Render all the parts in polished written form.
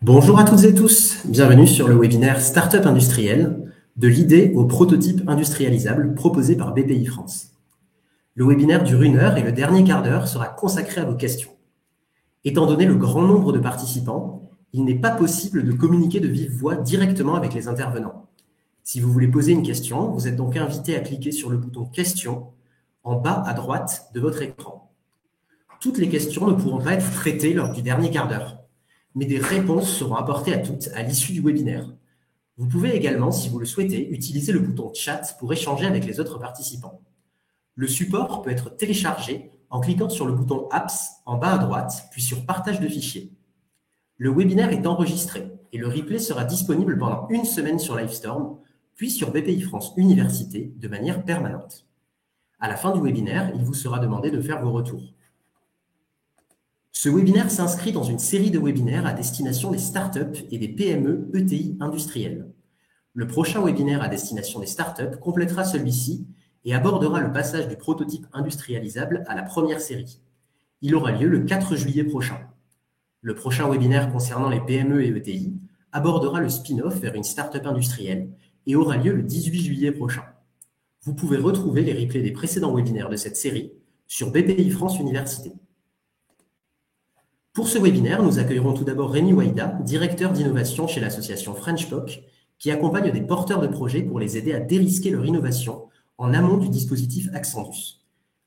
Bonjour à toutes et tous, bienvenue sur le webinaire Startup industriel, de l'idée au prototype industrialisable proposé par BPI France. Le webinaire dure 1 heure et le dernier quart d'heure sera consacré à vos questions. Étant donné le grand nombre de participants, il n'est pas possible de communiquer de vive voix directement avec les intervenants. Si vous voulez poser une question, vous êtes donc invité à cliquer sur le bouton Questions en bas à droite de votre écran. Toutes les questions ne pourront pas être traitées lors du dernier quart d'heure, mais des réponses seront apportées à toutes à l'issue du webinaire. Vous pouvez également, si vous le souhaitez, utiliser le bouton Chat pour échanger avec les autres participants. Le support peut être téléchargé en cliquant sur le bouton Apps en bas à droite, puis sur Partage de fichiers. Le webinaire est enregistré et le replay sera disponible pendant 1 semaine sur Livestorm, puis sur BPI France Université de manière permanente. À la fin du webinaire, il vous sera demandé de faire vos retours. Ce webinaire s'inscrit dans une série de webinaires à destination des startups et des PME ETI industrielles. Le prochain webinaire à destination des startups complétera celui-ci et abordera le passage du prototype industrialisable à la première série. Il aura lieu le 4 juillet prochain. Le prochain webinaire concernant les PME et ETI abordera le spin-off vers une startup industrielle et aura lieu le 18 juillet prochain. Vous pouvez retrouver les replays des précédents webinaires de cette série sur BPI France Université. Pour ce webinaire, nous accueillerons tout d'abord Rémi Waïda, directeur d'innovation chez l'association FrenchPoc, qui accompagne des porteurs de projets pour les aider à dérisquer leur innovation en amont du dispositif Accendus,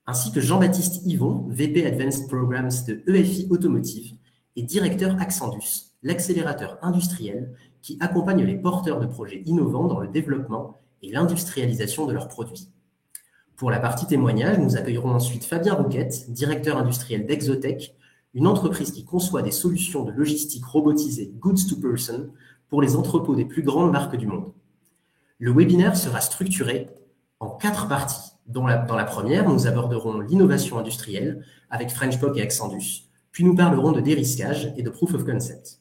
ainsi que Jean-Baptiste Yvon, VP Advanced Programs de EFI Automotive et directeur Accendus, l'accélérateur industriel qui accompagne les porteurs de projets innovants dans le développement et l'industrialisation de leurs produits. Pour la partie témoignage, nous accueillerons ensuite Fabien Rouquette, directeur industriel d'Exotech, une entreprise qui conçoit des solutions de logistique robotisée goods to person pour les entrepôts des plus grandes marques du monde. Le webinaire sera structuré en 4 parties. Dans la première, nous aborderons l'innovation industrielle avec FrenchPoc et Accendus, puis nous parlerons de dérisquage et de proof of concept.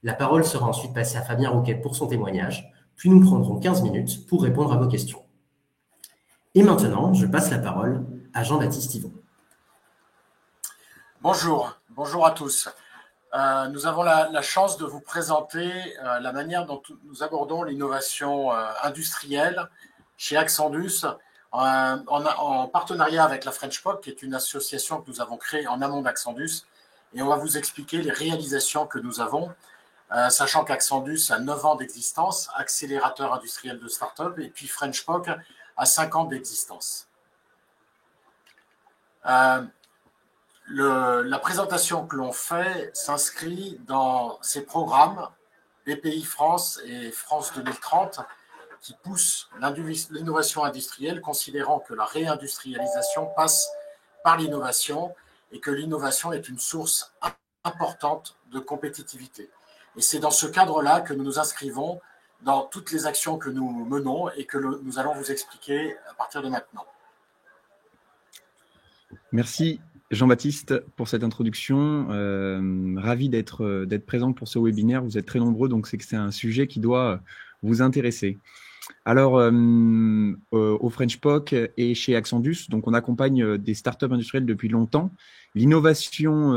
La parole sera ensuite passée à Fabien Rouquette pour son témoignage, puis nous prendrons 15 minutes pour répondre à vos questions. Et maintenant, je passe la parole à Jean-Baptiste Yvon. Bonjour à tous. Nous avons la chance de vous présenter la manière dont nous abordons l'innovation industrielle chez Accendus en partenariat avec la FrenchPoc, qui est une association que nous avons créée en amont d'Accendus. Et on va vous expliquer les réalisations que nous avons, sachant qu'Accendus a 9 ans d'existence, accélérateur industriel de start-up, et puis FrenchPoc a 5 ans d'existence. La présentation que l'on fait s'inscrit dans ces programmes BPI France et France 2030 qui poussent l'innovation industrielle, considérant que la réindustrialisation passe par l'innovation et que l'innovation est une source importante de compétitivité. Et c'est dans ce cadre-là que nous nous inscrivons dans toutes les actions que nous menons et que nous allons vous expliquer à partir de maintenant. Merci Jean-Baptiste pour cette introduction. Ravi d'être présent pour ce webinaire. Vous êtes très nombreux, donc c'est que c'est un sujet qui doit vous intéresser. Alors, au FrenchPoc et chez Accendus, donc on accompagne des startups industrielles depuis longtemps. L'innovation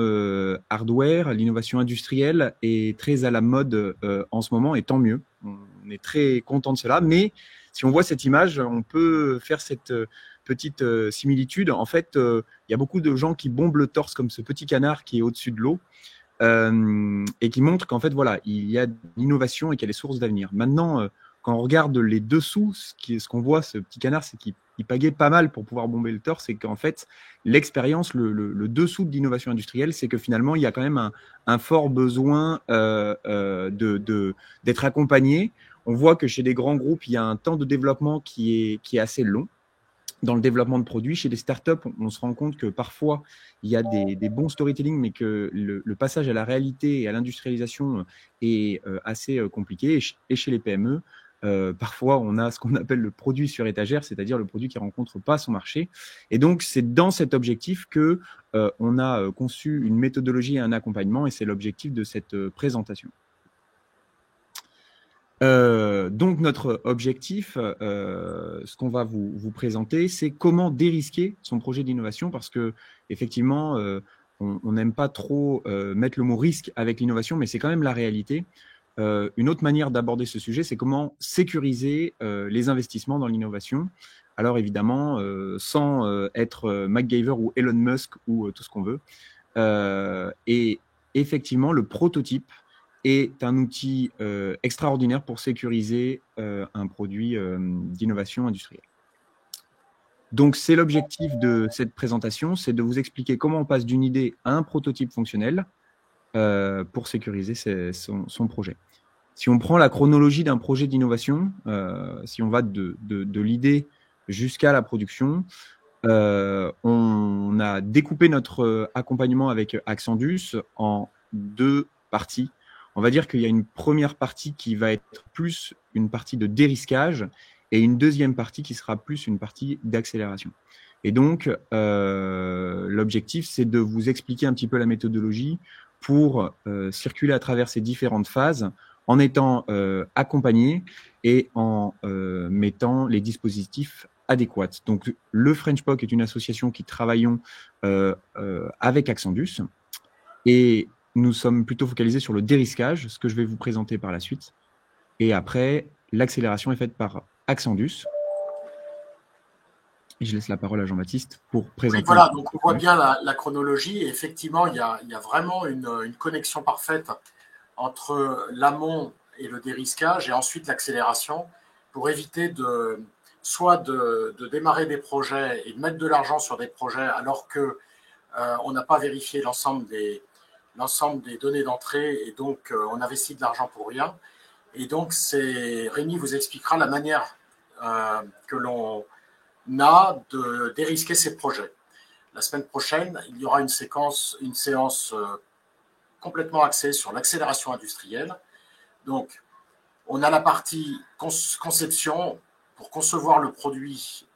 hardware, l'innovation industrielle est très à la mode en ce moment, et tant mieux. On est très content de cela. Mais si on voit cette image, on peut faire cette petite similitude. En fait, il y a beaucoup de gens qui bombent le torse comme ce petit canard qui est au-dessus de l'eau et qui montre qu'en fait, voilà, il y a de l'innovation et qu'elle est source d'avenir. Maintenant, quand on regarde les dessous, ce qu'on voit, ce petit canard, c'est qu'il pagaie pas mal pour pouvoir bomber le torse, c'est qu'en fait, l'expérience, le dessous de l'innovation industrielle, c'est que finalement, il y a quand même un fort besoin d'être accompagné. On voit que chez des grands groupes, il y a un temps de développement qui est assez long dans le développement de produits. Chez les startups, on se rend compte que parfois, il y a des bons storytelling, mais que le passage à la réalité et à l'industrialisation est assez compliqué. Et chez les PME, parfois, on a ce qu'on appelle le produit sur étagère, c'est-à-dire le produit qui ne rencontre pas son marché. Et donc, c'est dans cet objectif que on a conçu une méthodologie et un accompagnement, et c'est l'objectif de cette présentation. Donc, notre objectif, ce qu'on va vous présenter, c'est comment dérisquer son projet d'innovation, parce que effectivement, on n'aime pas trop mettre le mot risque avec l'innovation, mais c'est quand même la réalité. Une autre manière d'aborder ce sujet, c'est comment sécuriser les investissements dans l'innovation. Alors évidemment, sans être MacGyver ou Elon Musk ou tout ce qu'on veut. Et effectivement, le prototype est un outil extraordinaire pour sécuriser un produit d'innovation industrielle. Donc, c'est l'objectif de cette présentation, c'est de vous expliquer comment on passe d'une idée à un prototype fonctionnel pour sécuriser son projet. Si on prend la chronologie d'un projet d'innovation, si on va de l'idée jusqu'à la production, on a découpé notre accompagnement avec Accendus en 2 parties. On va dire qu'il y a une première partie qui va être plus une partie de dérisquage et une deuxième partie qui sera plus une partie d'accélération. Et donc, l'objectif, c'est de vous expliquer un petit peu la méthodologie pour circuler à travers ces différentes phases en étant accompagné et en mettant les dispositifs adéquats. Donc, le French POC est une association qui travaillons avec Accendus et nous sommes plutôt focalisés sur le dérisquage, ce que je vais vous présenter par la suite. Et après, l'accélération est faite par Accendus. Et je laisse la parole à Jean-Baptiste pour présenter. Oui, voilà, donc on voit bien la chronologie. Et effectivement, il y a vraiment une connexion parfaite entre l'amont et le dérisquage et ensuite l'accélération pour éviter soit de démarrer des projets et de mettre de l'argent sur des projets alors qu'on n'a pas vérifié l'ensemble des données d'entrée et donc on investit de l'argent pour rien. Et donc, Rémi vous expliquera la manière que l'on a de dérisquer ces projets. La semaine prochaine, il y aura une séance complètement axée sur l'accélération industrielle. Donc, on a la partie conception pour concevoir le produit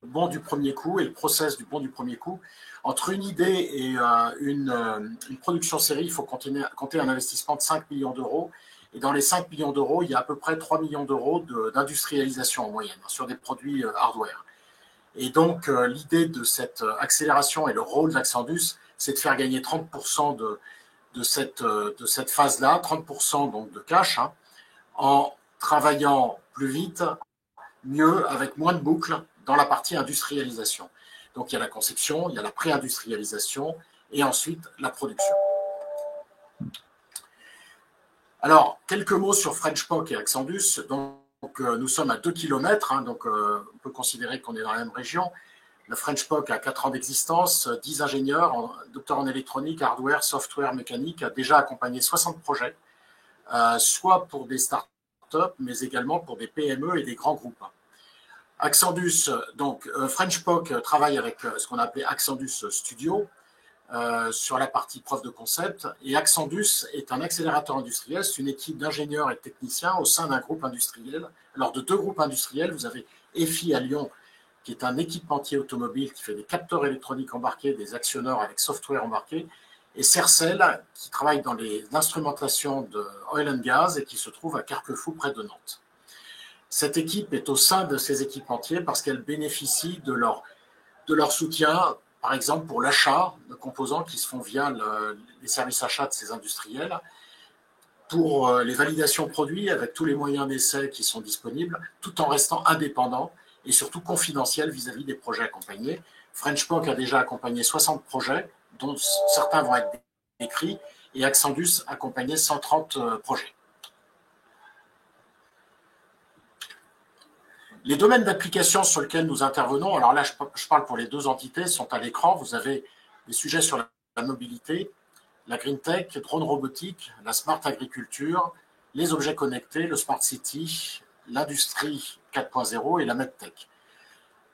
bon du premier coup et le process du bon du premier coup. Entre une idée et une production série, il faut compter un investissement de 5 millions d'euros. Et dans les 5 millions d'euros, il y a à peu près 3 millions d'euros d'industrialisation en moyenne sur des produits hardware. Et donc, l'idée de cette accélération et le rôle d'Accendus, c'est de faire gagner 30% de cette phase-là, 30% donc de cash, en travaillant plus vite, mieux, avec moins de boucles dans la partie industrialisation. Donc, il y a la conception, il y a la pré-industrialisation et ensuite la production. Alors, quelques mots sur French POC et Accendus. Donc, nous sommes à 2 km, donc on peut considérer qu'on est dans la même région. Le French POC a 4 ans d'existence, 10 ingénieurs, docteurs en électronique, hardware, software, mécanique, a déjà accompagné 60 projets, soit pour des startups, mais également pour des PME et des grands groupes. Accendus, donc French POC travaille avec ce qu'on appelait Accendus Studio, sur la partie preuve de concept. Et Accendus est un accélérateur industriel, c'est une équipe d'ingénieurs et de techniciens au sein d'un groupe industriel. Alors, de 2 groupes industriels, vous avez EFI à Lyon, qui est un équipementier automobile qui fait des capteurs électroniques embarqués, des actionneurs avec software embarqué, et Sercel, qui travaille dans l'instrumentation de oil and gas et qui se trouve à Carquefou, près de Nantes. Cette équipe est au sein de ces équipementiers parce qu'elle bénéficie de leur soutien, par exemple pour l'achat de composants qui se font via les services achats de ces industriels, pour les validations produits avec tous les moyens d'essai qui sont disponibles, tout en restant indépendant et surtout confidentiel vis-à-vis des projets accompagnés. French POC a déjà accompagné 60 projets, dont certains vont être décrits, et Accendus a accompagné 130 projets. Les domaines d'application sur lesquels nous intervenons, alors là je parle pour les 2 entités, sont à l'écran. Vous avez des sujets sur la mobilité, la green tech, drone robotique, la smart agriculture, les objets connectés, le smart city, l'industrie 4.0 et la medtech.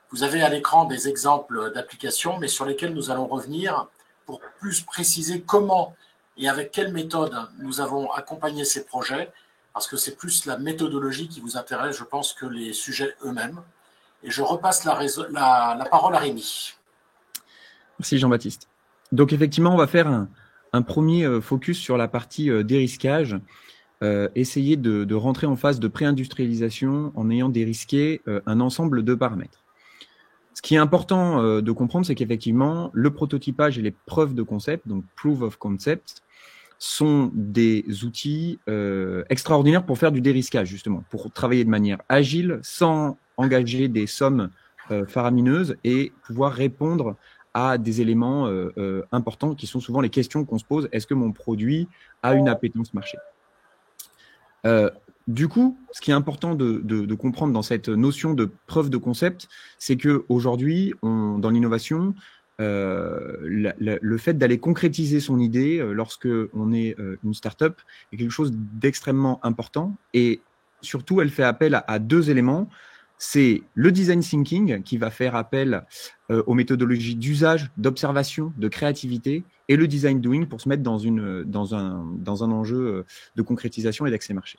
Vous avez à l'écran des exemples d'applications, mais sur lesquels nous allons revenir pour plus préciser comment et avec quelle méthode nous avons accompagné ces projets, parce que c'est plus la méthodologie qui vous intéresse, je pense, que les sujets eux-mêmes. Et je repasse la parole à Rémi. Merci Jean-Baptiste. Donc effectivement, on va faire un premier focus sur la partie dérisquage, essayer de rentrer en phase de pré-industrialisation en ayant dérisqué un ensemble de paramètres. Ce qui est important de comprendre, c'est qu'effectivement, le prototypage et les preuves de concept, donc proof of concept, sont des outils extraordinaires pour faire du dérisquage, justement, pour travailler de manière agile, sans engager des sommes faramineuses et pouvoir répondre à des éléments importants qui sont souvent les questions qu'on se pose. Est-ce que mon produit a une appétence marché ? Du coup, ce qui est important de comprendre dans cette notion de preuve de concept, c'est qu'aujourd'hui, dans l'innovation, le fait d'aller concrétiser son idée lorsque on est une start-up est quelque chose d'extrêmement important. Et surtout, elle fait appel à deux éléments. C'est le design thinking qui va faire appel aux méthodologies d'usage, d'observation, de créativité, et le design doing pour se mettre dans un enjeu de concrétisation et d'accès marché.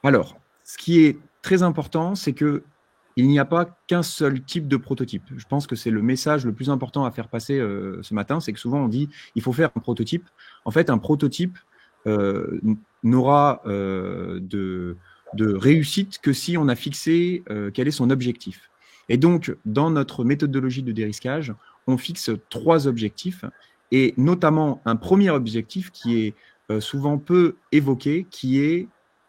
Alors, ce qui est très important, c'est qu'il n'y a pas qu'un seul type de prototype. Je pense que c'est le message le plus important à faire passer ce matin, c'est que souvent on dit il faut faire un prototype. En fait, un prototype n'aura de réussite que si on a fixé quel est son objectif. Et donc, dans notre méthodologie de dérisquage, on fixe 3 objectifs, et notamment un premier objectif qui est souvent peu évoqué, qui est: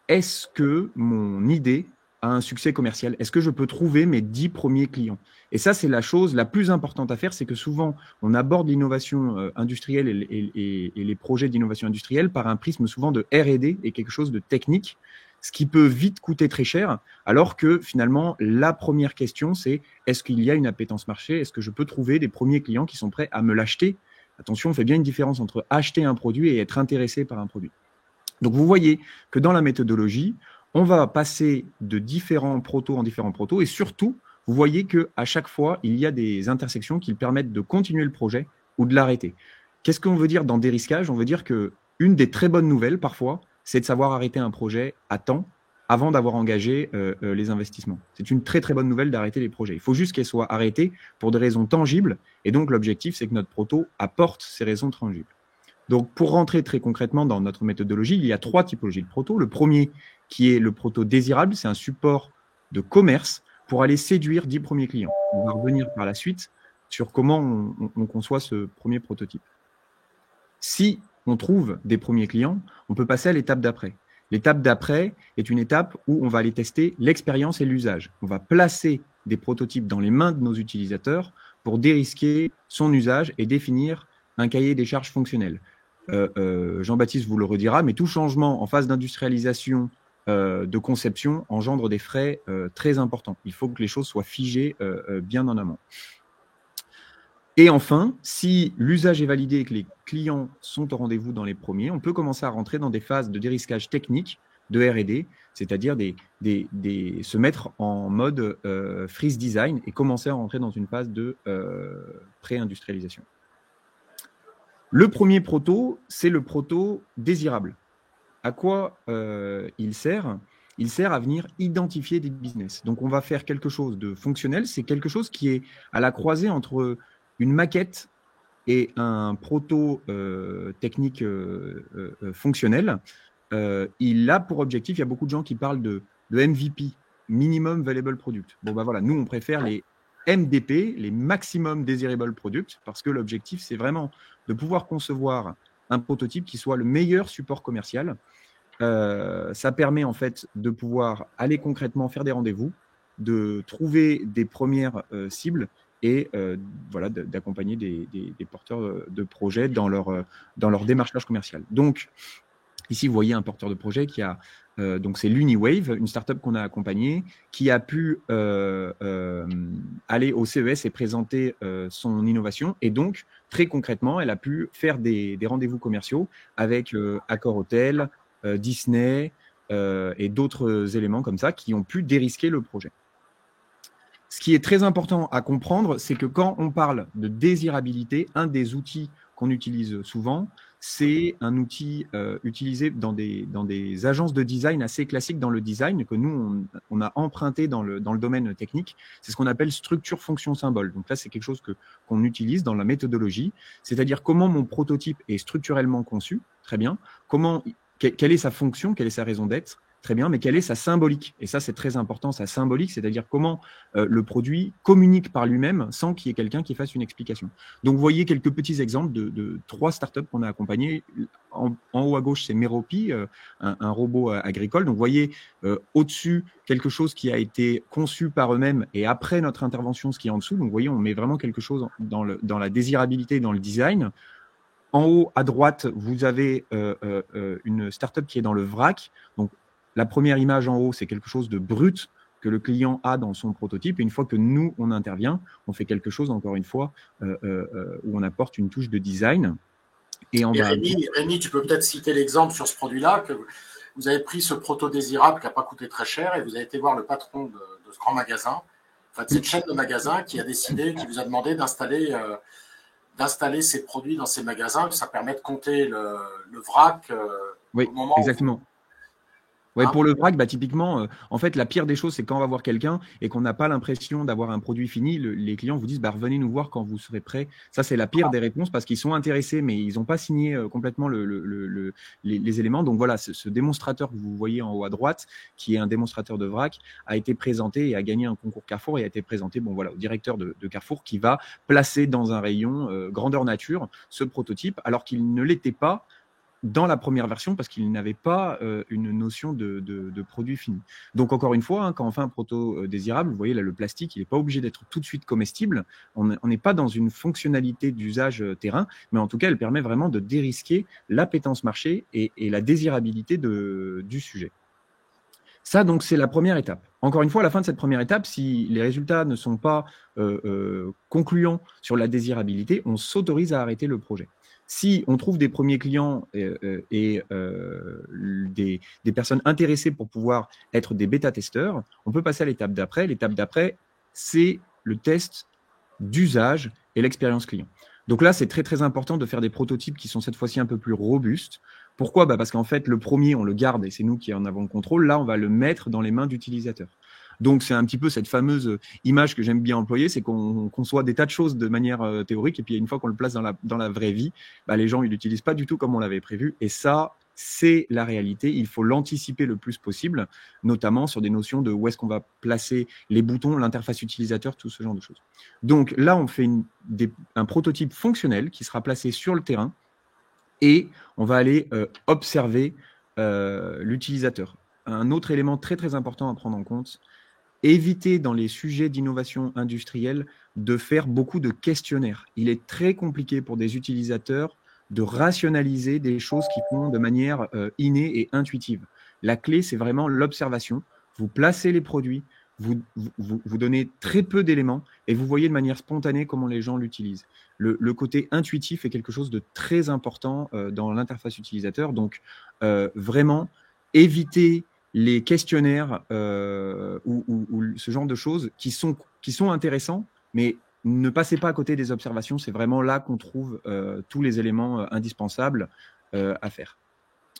est-ce que mon idée a un succès commercial? Est-ce que je peux trouver mes 10 premiers clients? Et ça, c'est la chose la plus importante à faire, c'est que souvent, on aborde l'innovation industrielle et les projets d'innovation industrielle par un prisme souvent de R&D et quelque chose de technique, ce qui peut vite coûter très cher, alors que finalement, la première question, c'est: est-ce qu'il y a une appétence marché? Est-ce que je peux trouver des premiers clients qui sont prêts à me l'acheter? Attention, on fait bien une différence entre acheter un produit et être intéressé par un produit. Donc, vous voyez que dans la méthodologie, on va passer de différents protos en différents protos, et surtout, vous voyez qu'à chaque fois, il y a des intersections qui permettent de continuer le projet ou de l'arrêter. Qu'est-ce qu'on veut dire dans dérisquage? On veut dire qu'une des très bonnes nouvelles, parfois, c'est de savoir arrêter un projet à temps avant d'avoir engagé les investissements. C'est une très très bonne nouvelle d'arrêter les projets. Il faut juste qu'elles soient arrêtées pour des raisons tangibles, et donc l'objectif, c'est que notre proto apporte ces raisons tangibles. Donc, pour rentrer très concrètement dans notre méthodologie, il y a 3 typologies de proto. Le premier, qui est le proto désirable, c'est un support de commerce pour aller séduire 10 premiers clients. On va revenir par la suite sur comment on conçoit ce premier prototype. Si on trouve des premiers clients, on peut passer à l'étape d'après. L'étape d'après est une étape où on va aller tester l'expérience et l'usage. On va placer des prototypes dans les mains de nos utilisateurs pour dérisquer son usage et définir un cahier des charges fonctionnel. Jean-Baptiste vous le redira, mais tout changement en phase d'industrialisation, de conception, engendre des frais très importants. Il faut que les choses soient figées bien en amont. Et enfin, si l'usage est validé et que les clients sont au rendez-vous dans les premiers, on peut commencer à rentrer dans des phases de dérisquage technique, de R&D, c'est-à-dire se mettre en mode freeze design et commencer à rentrer dans une phase de pré-industrialisation. Le premier proto, c'est le proto désirable. À quoi il sert? Il sert à venir identifier des business. Donc, on va faire quelque chose de fonctionnel. C'est quelque chose qui est à la croisée entre une maquette et un proto technique fonctionnel. Il a pour objectif, il y a beaucoup de gens qui parlent de MVP, Minimum Valuable Product. Bon, ben voilà, nous, on préfère les MDP, les Maximum Desirable Product, parce que l'objectif, c'est vraiment de pouvoir concevoir un prototype qui soit le meilleur support commercial. Ça permet en fait de pouvoir aller concrètement faire des rendez-vous, de trouver des premières cibles et voilà, d'accompagner des porteurs de projets dans leur démarchage commercial. Donc, ici, vous voyez un porteur de projet qui a, donc c'est l'Uniwave, une startup qu'on a accompagnée, qui a pu aller au CES et présenter son innovation. Et donc, très concrètement, elle a pu faire des rendez-vous commerciaux avec Accor Hotel, Disney et d'autres éléments comme ça qui ont pu dérisquer le projet. Ce qui est très important à comprendre, c'est que quand on parle de désirabilité, un des outils qu'on utilise souvent, c'est un outil utilisé dans des agences de design assez classiques dans le design, que nous, on a emprunté dans le domaine technique. C'est ce qu'on appelle structure, fonction, symbole. Donc là, c'est quelque chose qu'on utilise dans la méthodologie, c'est-à-dire comment mon prototype est structurellement conçu, très bien, quelle est sa fonction, quelle est sa raison d'être, très bien, mais quelle est sa symbolique? Et ça, c'est très important, sa symbolique, c'est-à-dire comment le produit communique par lui-même sans qu'il y ait quelqu'un qui fasse une explication. Donc, vous voyez quelques petits exemples de 3 startups qu'on a accompagnées. En haut à gauche, c'est Meropi, un robot agricole. Donc, vous voyez au-dessus quelque chose qui a été conçu par eux-mêmes et après notre intervention, ce qui est en dessous. Donc, vous voyez, on met vraiment quelque chose dans la désirabilité, dans le design. En haut à droite, vous avez une startup qui est dans le vrac. Donc, la première image en haut, c'est quelque chose de brut que le client a dans son prototype. Et une fois que nous, on intervient, on fait quelque chose, encore une fois, où on apporte une touche de design. Et Rémi, tu peux peut-être citer l'exemple sur ce produit-là, que vous avez pris ce proto désirable qui n'a pas coûté très cher et vous avez été voir le patron de ce grand magasin, enfin de cette chaîne de magasins qui vous a demandé d'installer ces produits dans ces magasins, que ça permet de compter le vrac oui, au moment exactement. Ouais, pour le vrac, typiquement, en fait, la pire des choses, c'est quand on va voir quelqu'un et qu'on n'a pas l'impression d'avoir un produit fini, les clients vous disent revenez nous voir quand vous serez prêt. Ça, c'est la pire des réponses parce qu'ils sont intéressés, mais ils n'ont pas signé complètement les éléments. Donc voilà, ce démonstrateur que vous voyez en haut à droite, qui est un démonstrateur de vrac, a été présenté et a gagné un concours Carrefour et a été présenté au directeur de Carrefour qui va placer dans un rayon grandeur nature ce prototype, alors qu'il ne l'était pas dans la première version parce qu'il n'avait pas une notion de produit fini. Donc encore une fois, quand on fait un proto désirable, vous voyez là le plastique, il n'est pas obligé d'être tout de suite comestible. On n'est pas dans une fonctionnalité d'usage terrain, mais en tout cas, elle permet vraiment de dérisquer l'appétence marché et la désirabilité du sujet. Ça, donc, c'est la première étape. Encore une fois, à la fin de cette première étape, si les résultats ne sont pas concluants sur la désirabilité, on s'autorise à arrêter le projet. Si on trouve des premiers clients et des personnes intéressées pour pouvoir être des bêta-testeurs, on peut passer à l'étape d'après. L'étape d'après, c'est le test d'usage et l'expérience client. Donc là, c'est très, très important de faire des prototypes qui sont cette fois-ci un peu plus robustes. Pourquoi ? Parce qu'en fait, le premier, on le garde et c'est nous qui en avons le contrôle. Là, on va le mettre dans les mains d'utilisateurs. Donc, c'est un petit peu cette fameuse image que j'aime bien employer, c'est qu'on conçoit des tas de choses de manière théorique et puis une fois qu'on le place dans la vraie vie, les gens, ils l'utilisent pas du tout comme on l'avait prévu. Et ça, c'est la réalité. Il faut l'anticiper le plus possible, notamment sur des notions de où est-ce qu'on va placer les boutons, l'interface utilisateur, tout ce genre de choses. Donc là, on fait un prototype fonctionnel qui sera placé sur le terrain et on va aller observer l'utilisateur. Un autre élément très, très important à prendre en compte, éviter dans les sujets d'innovation industrielle de faire beaucoup de questionnaires. Il est très compliqué pour des utilisateurs de rationaliser des choses qui font de manière innée et intuitive. La clé, c'est vraiment l'observation. Vous placez les produits, vous donnez très peu d'éléments et vous voyez de manière spontanée comment les gens l'utilisent. Le côté intuitif est quelque chose de très important dans l'interface utilisateur. Donc, vraiment, éviter les questionnaires ou ce genre de choses qui sont intéressants, mais ne passez pas à côté des observations. C'est vraiment là qu'on trouve tous les éléments indispensables à faire.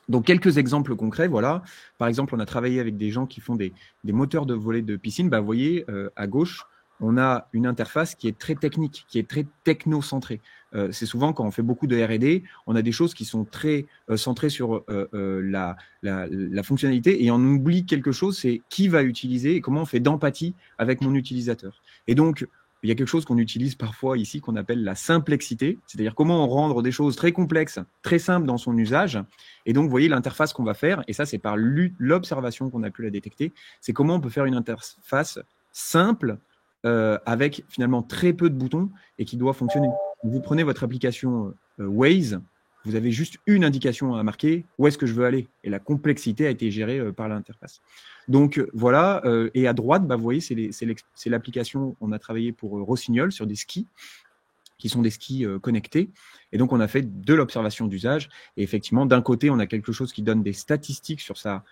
Donc, quelques exemples concrets, voilà. Par exemple, on a travaillé avec des gens qui font des moteurs de volets de piscine. Vous voyez, à gauche, on a une interface qui est très technique, qui est très techno-centrée. C'est souvent quand on fait beaucoup de R&D, on a des choses qui sont très centrées sur la fonctionnalité et on oublie quelque chose, c'est qui va utiliser et comment on fait d'empathie avec mon utilisateur. Et donc, il y a quelque chose qu'on utilise parfois ici qu'on appelle la simplexité, c'est-à-dire comment rendre des choses très complexes, très simples dans son usage. Et donc, vous voyez l'interface qu'on va faire, et ça, c'est par l'observation qu'on a pu la détecter, c'est comment on peut faire une interface simple avec finalement très peu de boutons et qui doit fonctionner. Vous prenez votre application Waze, vous avez juste une indication à marquer, où est-ce que je veux aller ? Et la complexité a été gérée par l'interface. Donc voilà, et à droite, vous voyez, c'est l'application, on a travaillé pour Rossignol sur des skis, qui sont des skis connectés. Et donc, on a fait de l'observation d'usage. Et effectivement, d'un côté, on a quelque chose qui donne des statistiques sur sa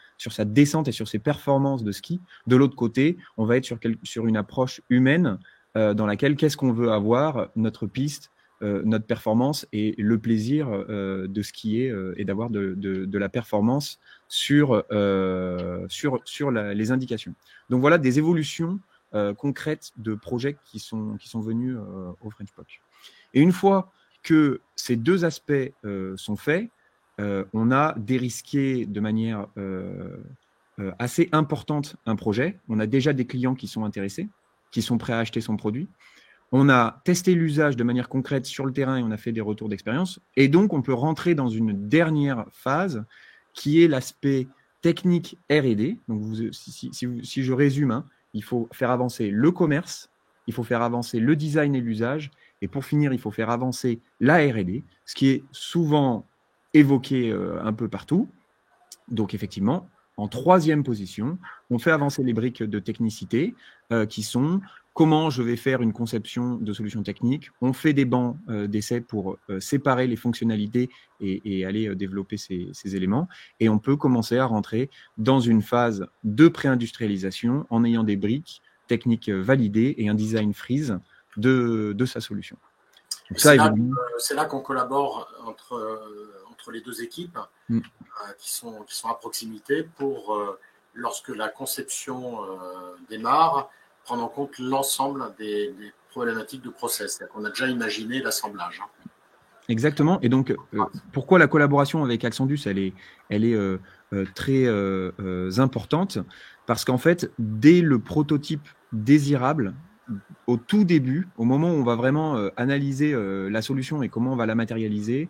descente et sur ses performances de ski. De l'autre côté, on va être sur une approche humaine dans laquelle qu'est-ce qu'on veut avoir, notre piste, notre performance et le plaisir de skier et d'avoir de la performance sur les indications. Donc voilà des évolutions concrètes de projets qui sont venus au French POC. Et une fois que ces deux aspects sont faits, on a dérisqué de manière assez importante un projet. On a déjà des clients qui sont intéressés, qui sont prêts à acheter son produit. On a testé l'usage de manière concrète sur le terrain et on a fait des retours d'expérience. Et donc, on peut rentrer dans une dernière phase qui est l'aspect technique R&D. Donc, si je résume, hein, il faut faire avancer le commerce, il faut faire avancer le design et l'usage, et pour finir, il faut faire avancer la R&D, ce qui est souvent évoqué un peu partout. Donc, effectivement, en troisième position, on fait avancer les briques de technicité qui sont comment je vais faire une conception de solutions techniques. On fait des bancs d'essai pour séparer les fonctionnalités et aller développer ces éléments. Et on peut commencer à rentrer dans une phase de pré-industrialisation en ayant des briques techniques validées et un design freeze de sa solution. C'est là qu'on collabore entre les deux équipes qui sont à proximité pour, lorsque la conception démarre, prendre en compte l'ensemble des problématiques de process. C'est-à-dire qu'on a déjà imaginé l'assemblage. Exactement. Et donc, pourquoi la collaboration avec Axendus, elle est très importante? Parce qu'en fait, dès le prototype désirable, au tout début, au moment où on va vraiment analyser la solution et comment on va la matérialiser,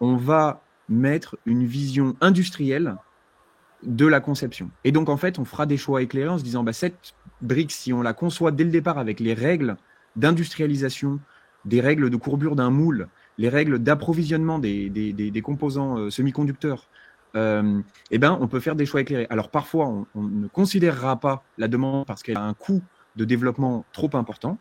on va mettre une vision industrielle de la conception. Et donc, en fait, on fera des choix éclairés en se disant, cette brique, si on la conçoit dès le départ avec les règles d'industrialisation, des règles de courbure d'un moule, les règles d'approvisionnement des composants semi-conducteurs, on peut faire des choix éclairés. Alors, parfois, on ne considérera pas la demande parce qu'elle a un coût de développement trop important.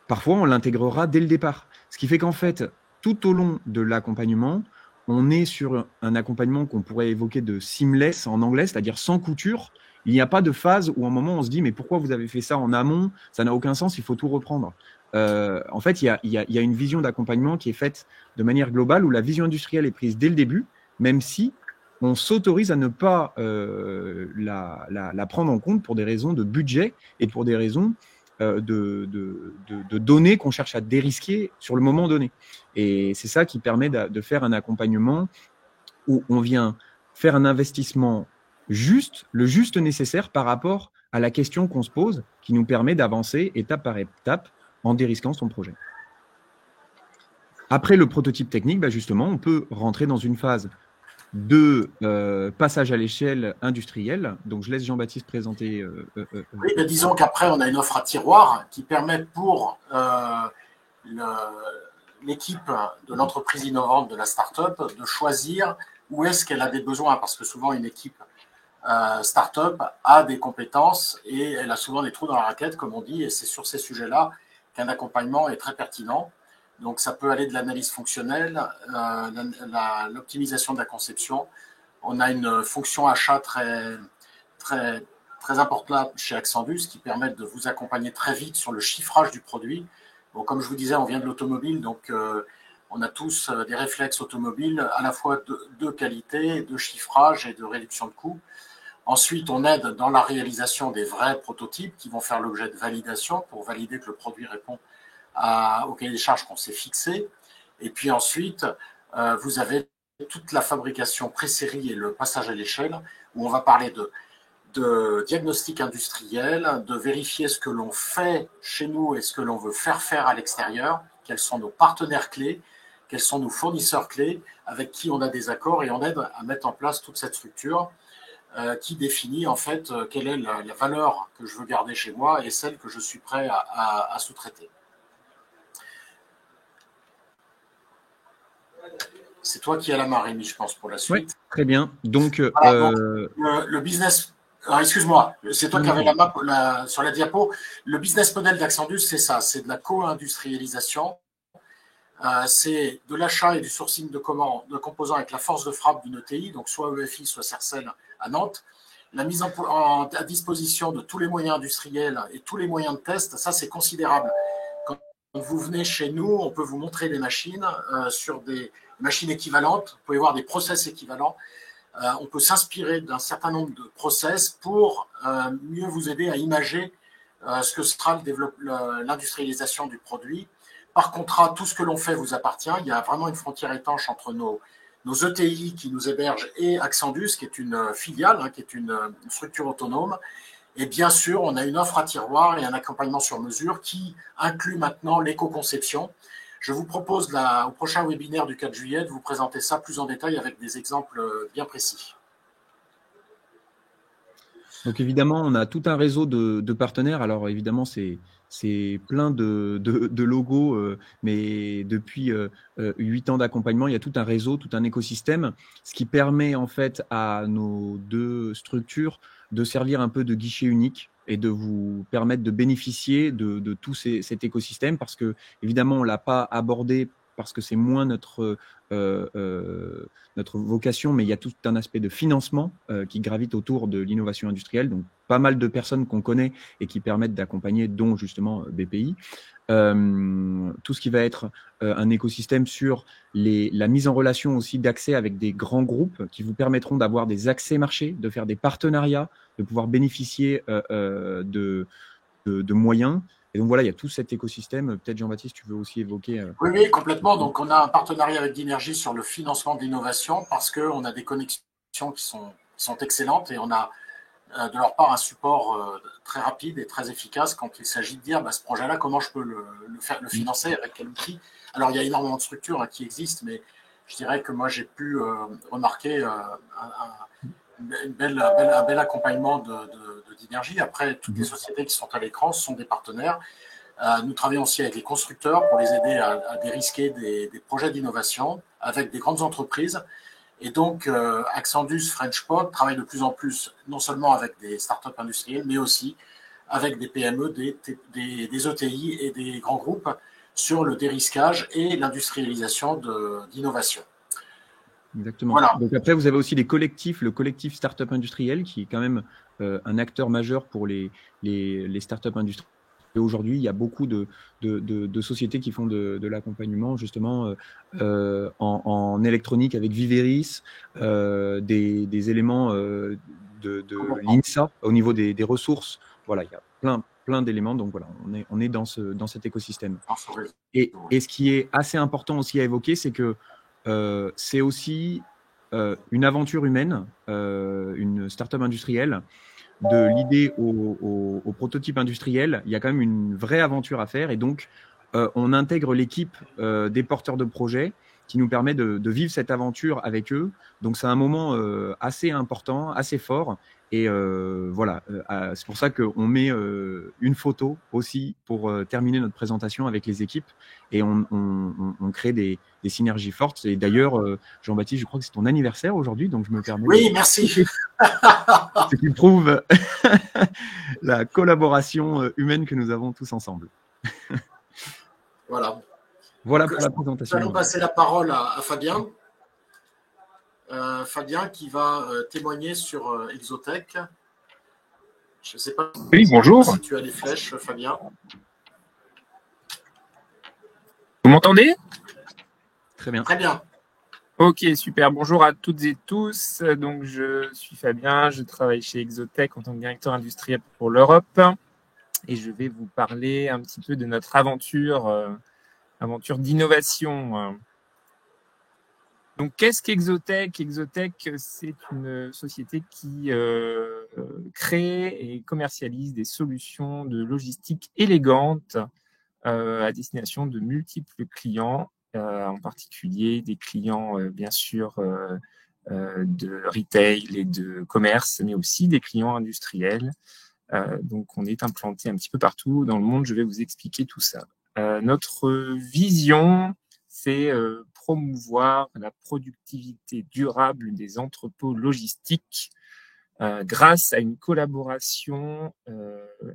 Parfois, on l'intégrera dès le départ. Ce qui fait qu'en fait, tout au long de l'accompagnement, on est sur un accompagnement qu'on pourrait évoquer de seamless en anglais, c'est-à-dire sans couture. Il n'y a pas de phase où à un moment on se dit mais pourquoi vous avez fait ça en amont? Ça n'a aucun sens, il faut tout reprendre. En fait, il y a une vision d'accompagnement qui est faite de manière globale où la vision industrielle est prise dès le début, même si on s'autorise à ne pas la prendre en compte pour des raisons de budget et pour des raisons de données qu'on cherche à dérisquer sur le moment donné. Et c'est ça qui permet de faire un accompagnement où on vient faire un investissement le juste nécessaire par rapport à la question qu'on se pose, qui nous permet d'avancer étape par étape en dérisquant son projet. Après le prototype technique, justement, on peut rentrer dans une phase de passage à l'échelle industrielle. Donc, je laisse Jean-Baptiste présenter. Oui, disons qu'après, on a une offre à tiroir qui permet pour l'équipe de l'entreprise innovante de la start-up de choisir où est-ce qu'elle a des besoins, parce que souvent, une équipe start-up a des compétences et elle a souvent des trous dans la raquette, comme on dit, et c'est sur ces sujets-là qu'un accompagnement est très pertinent. Donc, ça peut aller de l'analyse fonctionnelle, l'optimisation de la conception. On a une fonction achat très importante chez Axendus qui permet de vous accompagner très vite sur le chiffrage du produit. Bon, comme je vous disais, on vient de l'automobile, donc on a tous des réflexes automobiles à la fois de qualité, de chiffrage et de réduction de coûts. Ensuite, on aide dans la réalisation des vrais prototypes qui vont faire l'objet de validation pour valider que le produit répond au cahier des charges qu'on s'est fixé. Et puis ensuite, vous avez toute la fabrication pré-série et le passage à l'échelle, où on va parler de diagnostic industriel, de vérifier ce que l'on fait chez nous et ce que l'on veut faire à l'extérieur, quels sont nos partenaires clés, quels sont nos fournisseurs clés, avec qui on a des accords, et on aide à mettre en place toute cette structure qui définit en fait quelle est la valeur que je veux garder chez moi et celle que je suis prêt à sous-traiter. C'est toi qui as la main, Rémi, je pense, pour la suite. Oui, très bien. Donc, voilà, donc le business... excuse-moi, c'est toi qui avais la main sur la diapo. Le business model d'Axendus, c'est ça, c'est de la co-industrialisation. C'est de l'achat et du sourcing de composants avec la force de frappe d'une ETI, donc soit EFI, soit Cercel à Nantes. La mise à disposition de tous les moyens industriels et tous les moyens de test, ça c'est considérable. Quand vous venez chez nous, on peut vous montrer des machines sur des machines équivalentes. Vous pouvez voir des process équivalents. On peut s'inspirer d'un certain nombre de process pour mieux vous aider à imager ce que sera l'industrialisation du produit. Par contrat, tout ce que l'on fait vous appartient. Il y a vraiment une frontière étanche entre nos nos ETI qui nous hébergent et Axandus, qui est une filiale, qui est une structure autonome. Et bien sûr, on a une offre à tiroir et un accompagnement sur mesure qui inclut maintenant l'éco-conception. Je vous propose au prochain webinaire du 4 juillet de vous présenter ça plus en détail avec des exemples bien précis. Donc évidemment, on a tout un réseau de partenaires. Alors évidemment, c'est plein de logos, mais depuis 8 ans d'accompagnement, il y a tout un réseau, tout un écosystème, ce qui permet en fait à nos deux structures de servir un peu de guichet unique et de vous permettre de bénéficier de tout cet écosystème, parce que évidemment, on l'a pas abordé parce que c'est moins notre vocation, mais il y a tout un aspect de financement qui gravite autour de l'innovation industrielle. Donc, pas mal de personnes qu'on connaît et qui permettent d'accompagner, dont justement BPI. Tout ce qui va être un écosystème sur la mise en relation aussi d'accès avec des grands groupes qui vous permettront d'avoir des accès marchés, de faire des partenariats, de pouvoir bénéficier de moyens. Et donc voilà, il y a tout cet écosystème. Peut-être Jean-Baptiste, tu veux aussi évoquer… Oui, complètement. Donc on a un partenariat avec Dynergy sur le financement de l'innovation parce qu'on a des connexions qui sont excellentes et on a de leur part un support très rapide et très efficace quand il s'agit de dire ce projet-là, comment je peux le financer, avec quel outil. Alors il y a énormément de structures qui existent, mais je dirais que moi j'ai pu remarquer un bel accompagnement de Dynergy. Après, toutes les sociétés qui sont à l'écran sont des partenaires. Nous travaillons aussi avec les constructeurs pour les aider à dérisquer des projets d'innovation avec des grandes entreprises. Et donc, Axandus FrenchPod travaille de plus en plus, non seulement avec des startups industrielles, mais aussi avec des PME, des ETI et des grands groupes sur le dérisquage et l'industrialisation d'innovation. Exactement. Voilà. Donc après, vous avez aussi les collectifs, le collectif Startup Industriel, qui est quand même un acteur majeur pour les startups industrielles. Et aujourd'hui, il y a beaucoup de sociétés qui font de l'accompagnement justement en électronique avec Viveris, des éléments de l'INSA au niveau des ressources. Voilà, il y a plein d'éléments. Donc voilà, on est dans cet écosystème. Et ce qui est assez important aussi à évoquer, c'est que c'est aussi une aventure humaine, une start-up industrielle. De l'idée au prototype industriel, il y a quand même une vraie aventure à faire. Et donc, on intègre l'équipe des porteurs de projets qui nous permet de vivre cette aventure avec eux. Donc, c'est un moment assez important, assez fort. Et voilà, c'est pour ça qu'on met une photo aussi pour terminer notre présentation avec les équipes. Et on crée des synergies fortes. Et d'ailleurs, Jean-Baptiste, je crois que c'est ton anniversaire aujourd'hui, donc je me permets… Oui, merci. Ce qui prouve la collaboration humaine que nous avons tous ensemble. Voilà. Voilà pour la présentation. Nous allons passer la parole à Fabien. Fabien qui va témoigner sur Exotech. Je ne sais pas si tu as les flèches, Fabien. Vous m'entendez? Très bien. Très bien. Ok, super. Bonjour à toutes et tous. Donc, je suis Fabien, je travaille chez Exotech en tant que directeur industriel pour l'Europe et je vais vous parler un petit peu de notre aventure d'innovation. Donc, qu'est-ce qu'Exotech? Exotech, c'est une société qui crée et commercialise des solutions de logistique élégantes à destination de multiples clients, en particulier des clients, bien sûr, de retail et de commerce, mais aussi des clients industriels. Donc, on est implanté un petit peu partout dans le monde. Je vais vous expliquer tout ça. Notre vision, c'est promouvoir la productivité durable des entrepôts logistiques grâce à une collaboration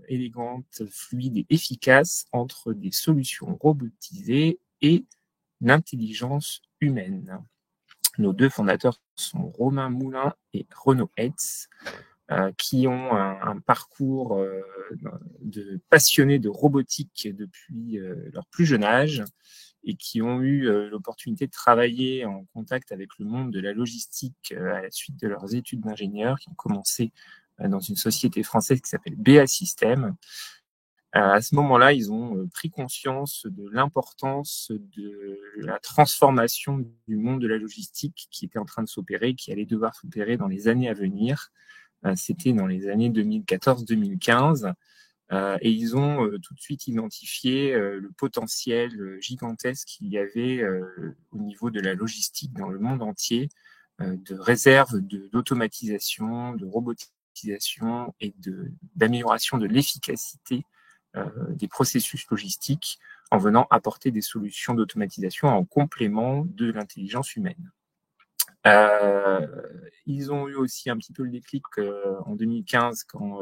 élégante, fluide et efficace entre des solutions robotisées et l'intelligence humaine. Nos deux fondateurs sont Romain Moulin et Renaud Hetz, qui ont un parcours de passionnés de robotique depuis leur plus jeune âge et qui ont eu l'opportunité de travailler en contact avec le monde de la logistique à la suite de leurs études d'ingénieur, qui ont commencé dans une société française qui s'appelle BA System. À ce moment-là, ils ont pris conscience de l'importance de la transformation du monde de la logistique qui était en train de s'opérer, qui allait devoir s'opérer dans les années à venir. C'était dans les années 2014-2015. Et ils ont tout de suite identifié le potentiel gigantesque qu'il y avait au niveau de la logistique dans le monde entier, de réserve d'automatisation, de robotisation et d'amélioration de l'efficacité des processus logistiques en venant apporter des solutions d'automatisation en complément de l'intelligence humaine. Ils ont eu aussi un petit peu le déclic en 2015 quand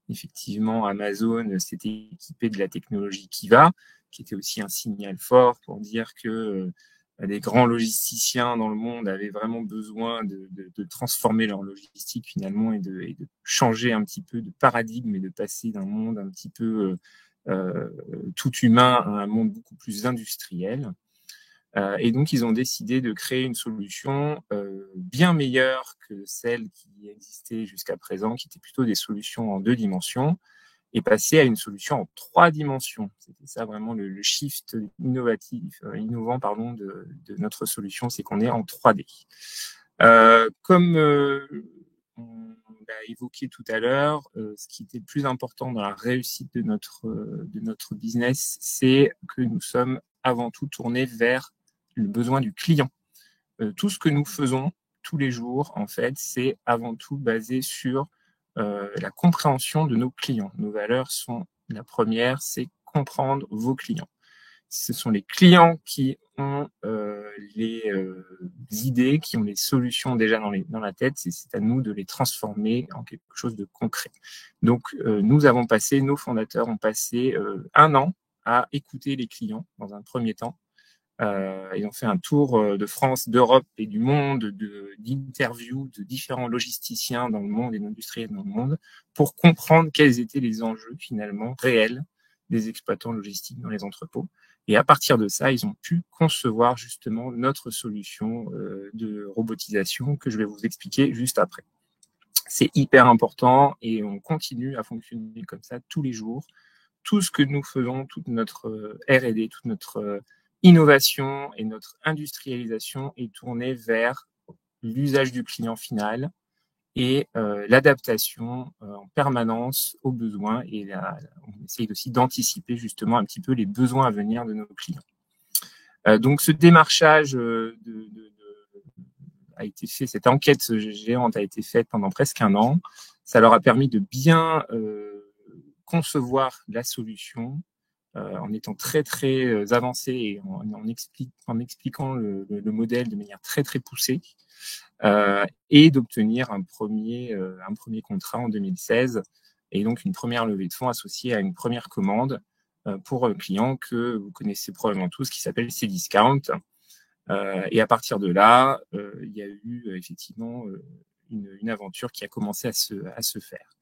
effectivement Amazon s'était équipé de la technologie Kiva, qui était aussi un signal fort pour dire que les grands logisticiens dans le monde avaient vraiment besoin de transformer leur logistique finalement et de changer un petit peu de paradigme et de passer d'un monde un petit peu tout humain à un monde beaucoup plus industriel. Et donc, ils ont décidé de créer une solution bien meilleure que celle qui existait jusqu'à présent, qui était plutôt des solutions en 2 dimensions, et passer à une solution en 3 dimensions. C'était ça vraiment le shift innovant de notre solution, c'est qu'on est en 3D. Comme on l'a évoqué tout à l'heure, ce qui était le plus important dans la réussite de notre business, c'est que nous sommes avant tout tournés vers le besoin du client. Tout ce que nous faisons tous les jours, en fait, c'est avant tout basé sur la compréhension de nos clients. Nos valeurs sont, la première, c'est comprendre vos clients. Ce sont les clients qui ont les idées, qui ont les solutions déjà dans la tête. C'est à nous de les transformer en quelque chose de concret. Donc, nos fondateurs ont passé 1 an à écouter les clients dans un premier temps. Ils ont fait un tour de France, d'Europe et du monde, d'interviews de différents logisticiens dans le monde et d'industriels dans le monde pour comprendre quels étaient les enjeux finalement réels des exploitants logistiques dans les entrepôts. Et à partir de ça, ils ont pu concevoir justement notre solution de robotisation que je vais vous expliquer juste après. C'est hyper important et on continue à fonctionner comme ça tous les jours. Tout ce que nous faisons, toute notre R&D, toute notre innovation et notre industrialisation est tournée vers l'usage du client final et l'adaptation en permanence aux besoins. Et on essaye aussi d'anticiper justement un petit peu les besoins à venir de nos clients. Donc ce démarchage a été fait, cette enquête géante a été faite pendant presque 1 an. Ça leur a permis de bien concevoir la solution en étant très très avancé et en expliquant le modèle de manière très très poussée et d'obtenir un premier contrat en 2016 et donc une première levée de fonds associée à une première commande pour un client que vous connaissez probablement tous qui s'appelle Cdiscount. Et à partir de là, il y a eu effectivement une aventure qui a commencé à se faire.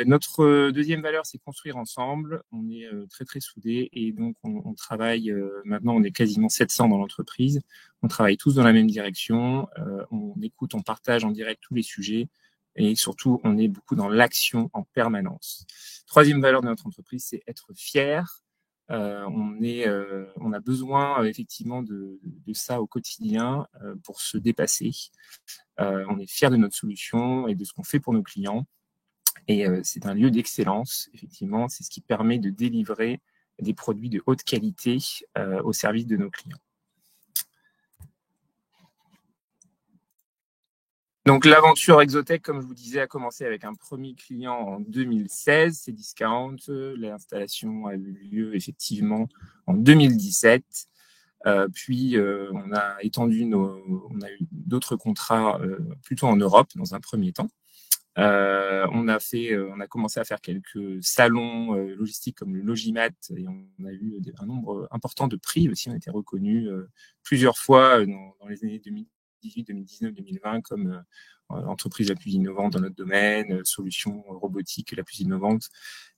Notre deuxième valeur, c'est construire ensemble. On est très très soudés et donc on travaille. Maintenant, on est quasiment 700 dans l'entreprise. On travaille tous dans la même direction. On écoute, on partage en direct tous les sujets et surtout, on est beaucoup dans l'action en permanence. Troisième valeur de notre entreprise, c'est être fier. On a besoin effectivement de ça au quotidien pour se dépasser. On est fier de notre solution et de ce qu'on fait pour nos clients. Et c'est un lieu d'excellence, effectivement. C'est ce qui permet de délivrer des produits de haute qualité au service de nos clients. Donc, l'aventure Exotech, comme je vous disais, a commencé avec un premier client en 2016, Cdiscount. L'installation a eu lieu effectivement en 2017. Puis, on a étendu on a eu d'autres contrats plutôt en Europe dans un premier temps. On a commencé à faire quelques salons logistiques comme le Logimat et on a eu un nombre important de prix aussi. On a été reconnus plusieurs fois dans les années 2018, 2019, 2020 comme entreprise la plus innovante dans notre domaine, solution robotique la plus innovante,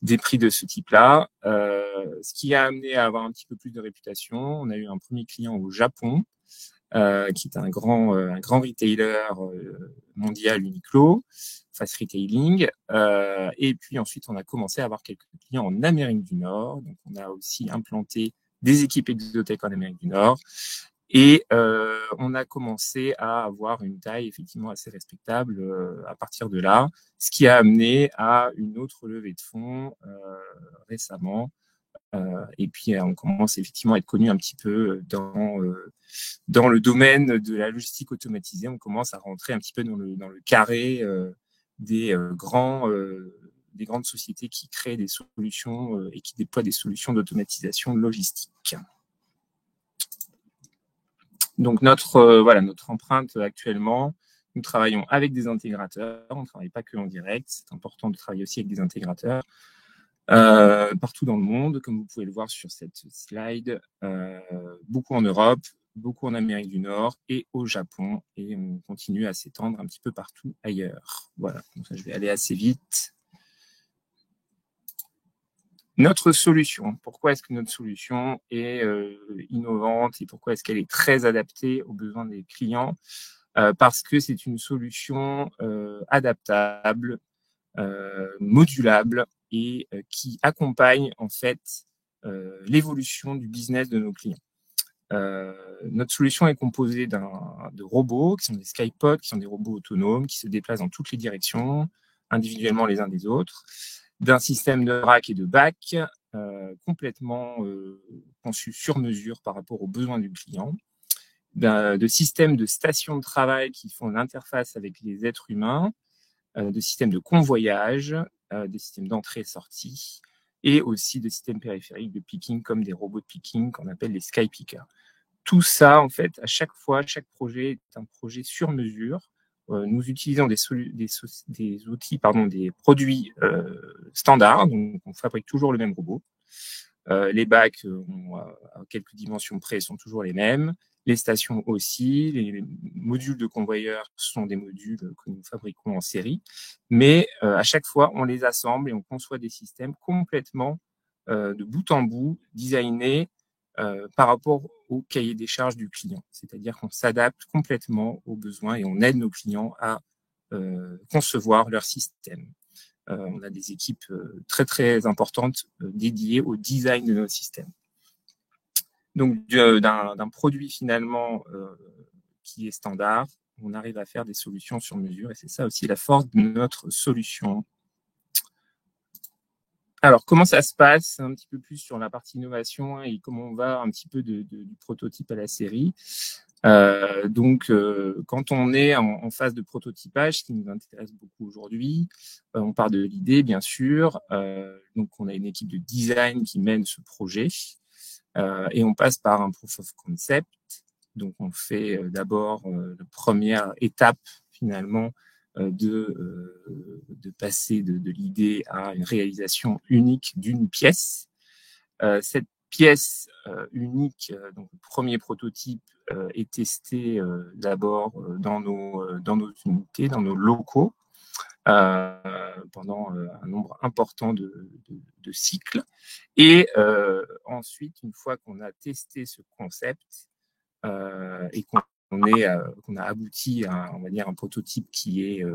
des prix de ce type-là. Ce qui a amené à avoir un petit peu plus de réputation. On a eu un premier client au Japon, qui est un grand retailer mondial, Uniqlo. fast retailing. Et puis ensuite, on a commencé à avoir quelques clients en Amérique du Nord. Donc, on a aussi implanté des équipes exotech en Amérique du Nord. Et on a commencé à avoir une taille effectivement assez respectable à partir de là, ce qui a amené à une autre levée de fonds récemment. Et puis, on commence effectivement à être connu un petit peu dans le domaine de la logistique automatisée. On commence à rentrer un petit peu dans le carré des grandes sociétés qui créent des solutions et qui déploient des solutions d'automatisation logistique. Donc, notre empreinte actuellement, nous travaillons avec des intégrateurs. On ne travaille pas que en direct. C'est important de travailler aussi avec des intégrateurs. Partout dans le monde, comme vous pouvez le voir sur cette slide, beaucoup en Europe, beaucoup en Amérique du Nord et au Japon, et on continue à s'étendre un petit peu partout ailleurs. Voilà, donc ça, je vais aller assez vite. Notre solution, pourquoi est-ce que notre solution est innovante et pourquoi est-ce qu'elle est très adaptée aux besoins des clients? Parce que c'est une solution adaptable, modulable, et qui accompagne en fait l'évolution du business de nos clients. Notre solution est composée de robots qui sont des Skypods, qui sont des robots autonomes qui se déplacent dans toutes les directions, individuellement les uns des autres, d'un système de rack et de back complètement conçu sur mesure par rapport aux besoins du client, de systèmes de stations de travail qui font l'interface avec les êtres humains, de systèmes de convoyage, des systèmes d'entrée et sortie, et aussi de systèmes périphériques de picking comme des robots de picking qu'on appelle les sky pickers. Tout ça, en fait, à chaque fois, chaque projet est un projet sur mesure. Nous utilisons des outils, des produits standards, donc on fabrique toujours le même robot. Les bacs, à quelques dimensions près, sont toujours les mêmes. Les stations aussi, les modules de convoyeurs sont des modules que nous fabriquons en série. Mais à chaque fois, on les assemble et on conçoit des systèmes complètement de bout en bout, designés par rapport au cahier des charges du client. C'est-à-dire qu'on s'adapte complètement aux besoins et on aide nos clients à concevoir leur système. On a des équipes très, très importantes dédiées au design de nos systèmes. Donc, d'un produit finalement qui est standard, on arrive à faire des solutions sur mesure et c'est ça aussi la force de notre solution. Alors, comment ça se passe un petit peu plus sur la partie innovation et comment on va un petit peu du prototype à la série. Donc, quand on est en phase de prototypage, ce qui nous intéresse beaucoup aujourd'hui, on part de l'idée, bien sûr. Donc, on a une équipe de design qui mène ce projet. Et on passe par un proof of concept. Donc, on fait d'abord la première étape, finalement, de passer de l'idée à une réalisation unique d'une pièce. Cette pièce unique, donc le premier prototype, est testé d'abord dans nos unités, dans nos locaux, pendant un nombre important de cycles. Et ensuite, une fois qu'on a testé ce concept et qu'on a abouti à, on va dire, un prototype qui est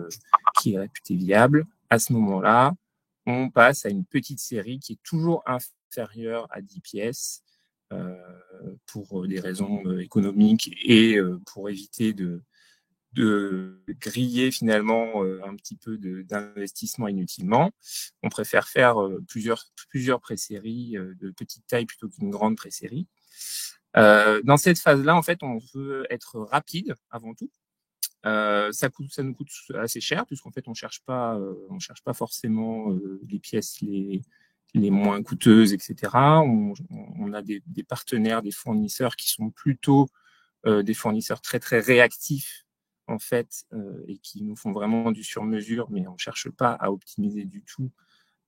réputé viable, à ce moment-là, on passe à une petite série qui est toujours inférieure à 10 pièces pour des raisons économiques et pour éviter de griller finalement un petit peu d'investissement inutilement. On préfère faire plusieurs pré-séries de petite taille plutôt qu'une grande pré-série. Dans cette phase-là, en fait, on veut être rapide avant tout. Ça nous coûte assez cher puisqu'en fait, on cherche pas forcément les pièces les moins coûteuses, etc. On a des partenaires, des fournisseurs qui sont plutôt des fournisseurs très très réactifs en fait, et qui nous font vraiment du sur-mesure, mais on ne cherche pas à optimiser du tout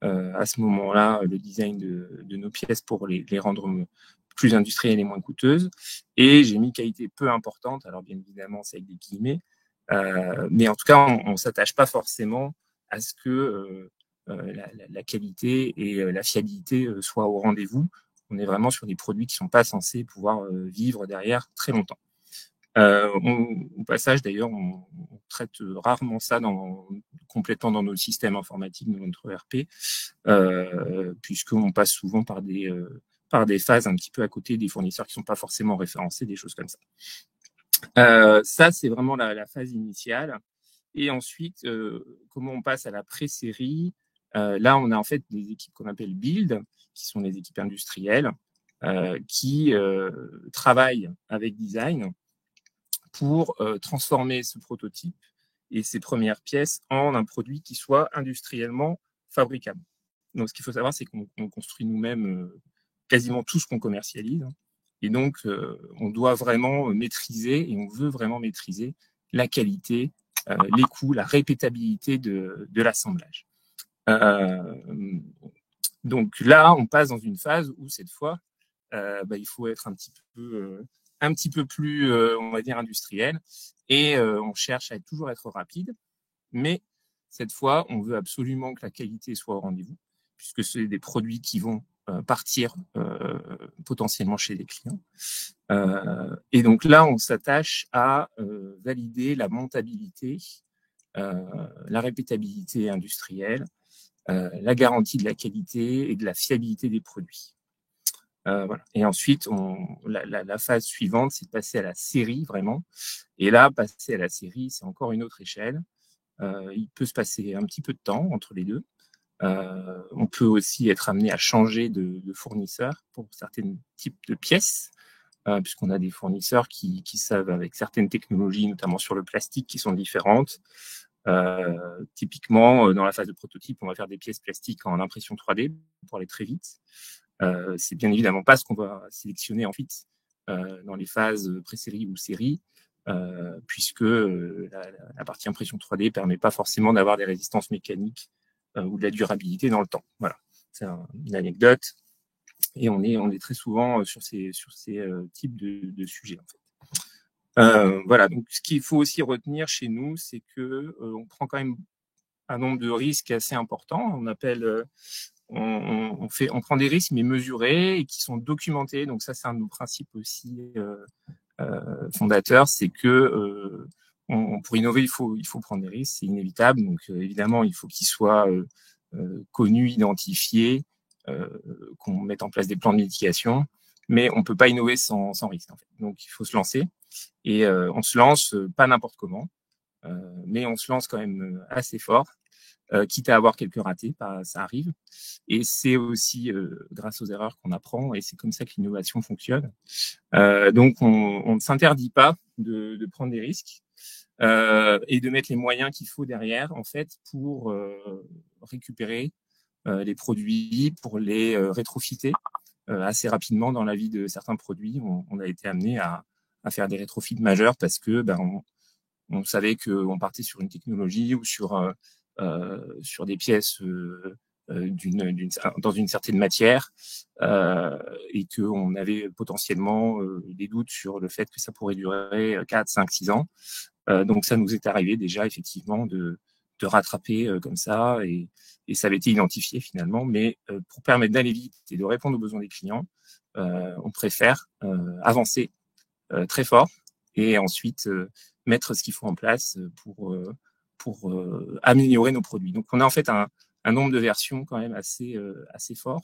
à ce moment-là le design de nos pièces pour les rendre plus industrielles et moins coûteuses. Et j'ai mis qualité peu importante, alors bien évidemment c'est avec des guillemets, mais en tout cas on ne s'attache pas forcément à ce que la qualité et la fiabilité soient au rendez-vous. On est vraiment sur des produits qui ne sont pas censés pouvoir vivre derrière très longtemps. Au passage, d'ailleurs, on traite rarement ça complètement dans nos systèmes informatiques, dans notre ERP, puisqu'on passe souvent par des phases un petit peu à côté des fournisseurs qui sont pas forcément référencés, des choses comme ça. Ça, c'est vraiment la phase initiale. Et ensuite, comment on passe à la pré-série? Là, on a en fait des équipes qu'on appelle build, qui sont les équipes industrielles, qui travaillent avec design pour transformer ce prototype et ces premières pièces en un produit qui soit industriellement fabricable. Donc, ce qu'il faut savoir, c'est qu'on construit nous-mêmes quasiment tout ce qu'on commercialise. Et donc, on doit vraiment maîtriser, et on veut vraiment maîtriser la qualité, les coûts, la répétabilité de l'assemblage. Donc là, on passe dans une phase où cette fois, il faut être un petit peu plus, on va dire, industriel, et on cherche à toujours être rapide, mais cette fois, on veut absolument que la qualité soit au rendez-vous, puisque c'est des produits qui vont partir potentiellement chez les clients. Et donc là, on s'attache à valider la montabilité, la répétabilité industrielle, la garantie de la qualité et de la fiabilité des produits. Voilà. Et ensuite, la phase suivante, c'est de passer à la série, vraiment. Et là, passer à la série, c'est encore une autre échelle. Il peut se passer un petit peu de temps entre les deux. On peut aussi être amené à changer de fournisseur pour certains types de pièces, puisqu'on a des fournisseurs qui savent, avec certaines technologies, notamment sur le plastique, qui sont différentes. Typiquement, dans la phase de prototype, on va faire des pièces plastiques en impression 3D pour aller très vite. C'est bien évidemment pas ce qu'on va sélectionner ensuite dans les phases pré-série ou série, puisque la partie impression 3D permet pas forcément d'avoir des résistances mécaniques ou de la durabilité dans le temps. Voilà, c'est une anecdote. Et on est très souvent sur ces types de sujets, en fait. Voilà, donc ce qu'il faut aussi retenir chez nous, c'est que on prend quand même un nombre de risques assez important. On prend des risques mais mesurés et qui sont documentés. Donc ça, c'est un de nos principes aussi fondateurs, c'est que pour innover, il faut prendre des risques, c'est inévitable. Donc évidemment, il faut qu'ils soient connus, identifiés, qu'on mette en place des plans de mitigation, mais on peut pas innover sans risque, en fait. Donc il faut se lancer, et on se lance pas n'importe comment, mais on se lance quand même assez fort, quitte à avoir quelques ratés, ça arrive. Et c'est aussi grâce aux erreurs qu'on apprend, et c'est comme ça que l'innovation fonctionne. Donc on ne s'interdit pas de prendre des risques et de mettre les moyens qu'il faut derrière, en fait, pour récupérer les produits, pour les rétrofiter assez rapidement dans la vie de certains produits. On a été amené à faire des rétrofits majeurs parce que on savait qu'on partait sur une technologie ou sur des pièces dans une certaine matière, et qu'on avait potentiellement des doutes sur le fait que ça pourrait durer 4, 5, 6 ans. Donc ça nous est arrivé déjà effectivement de rattraper comme ça, et ça avait été identifié finalement, mais pour permettre d'aller vite et de répondre aux besoins des clients, on préfère avancer très fort et ensuite mettre ce qu'il faut en place pour améliorer nos produits. Donc on a en fait un nombre de versions quand même assez fort.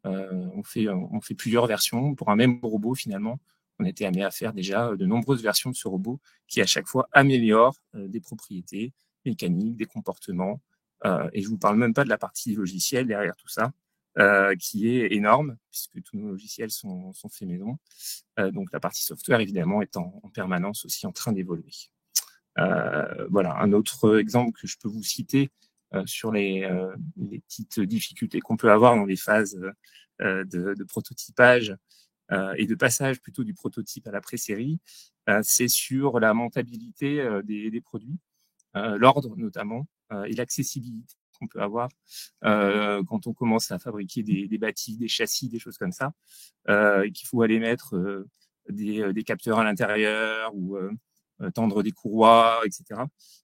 On fait plusieurs versions pour un même robot finalement. On était amené à faire déjà de nombreuses versions de ce robot qui à chaque fois améliorent des propriétés mécaniques, des comportements. Et je vous parle même pas de la partie logicielle derrière tout ça, qui est énorme puisque tous nos logiciels sont faits maison. Donc la partie software évidemment est en permanence aussi en train d'évoluer. Voilà, un autre exemple que je peux vous citer sur les petites difficultés qu'on peut avoir dans les phases de prototypage et de passage plutôt du prototype à la pré-série, c'est sur la montabilité des produits, l'ordre notamment, et l'accessibilité qu'on peut avoir quand on commence à fabriquer des bâtis, des châssis, des choses comme ça, et qu'il faut aller mettre des capteurs à l'intérieur ou tendre des courroies, etc.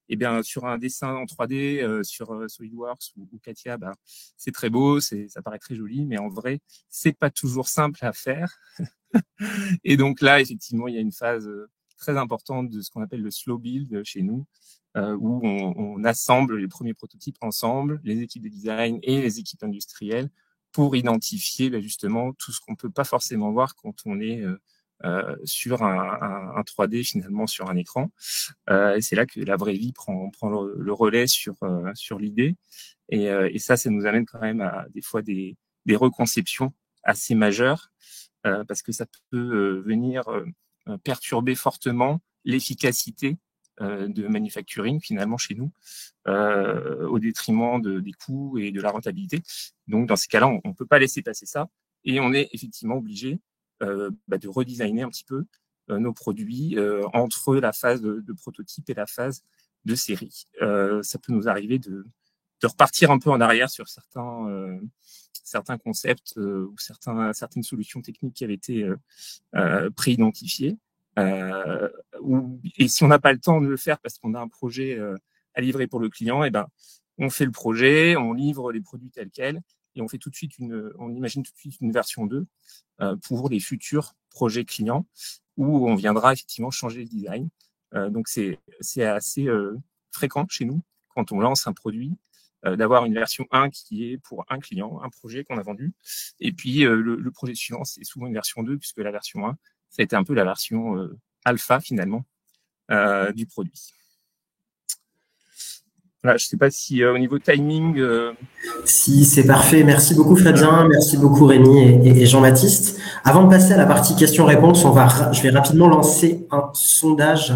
Et bien sur un dessin en 3D sur SolidWorks ou CATIA, c'est très beau, ça paraît très joli, mais en vrai, c'est pas toujours simple à faire. Et donc là, effectivement, il y a une phase très importante de ce qu'on appelle le slow build chez nous, où on assemble les premiers prototypes ensemble, les équipes de design et les équipes industrielles, pour identifier justement tout ce qu'on peut pas forcément voir quand on est sur un 3D finalement sur un écran. Et c'est là que la vraie vie prend le relais sur l'idée. Et ça nous amène quand même à des fois des reconceptions assez majeures, parce que ça peut venir perturber fortement l'efficacité de manufacturing finalement chez nous, au détriment des coûts et de la rentabilité. Donc dans ces cas-là, on peut pas laisser passer ça, et on est effectivement obligé de redesigner un petit peu nos produits entre la phase de prototype et la phase de série. Ça peut nous arriver de repartir un peu en arrière sur certains concepts ou certaines solutions techniques qui avaient été pré-identifiées. Et si on n'a pas le temps de le faire parce qu'on a un projet à livrer pour le client, on fait le projet, on livre les produits tels quels, et on imagine tout de suite une version 2 pour les futurs projets clients, où on viendra effectivement changer le design. Donc c'est assez fréquent chez nous, quand on lance un produit, d'avoir une version 1 qui est pour un client, un projet qu'on a vendu. Et puis le projet suivant, c'est souvent une version 2, puisque la version 1, ça a été un peu la version alpha finalement du produit. Voilà, je ne sais pas si au niveau timing… Si, c'est parfait. Merci beaucoup Fabien, merci beaucoup Rémi et Jean-Baptiste. Avant de passer à la partie questions-réponses, je vais rapidement lancer un sondage.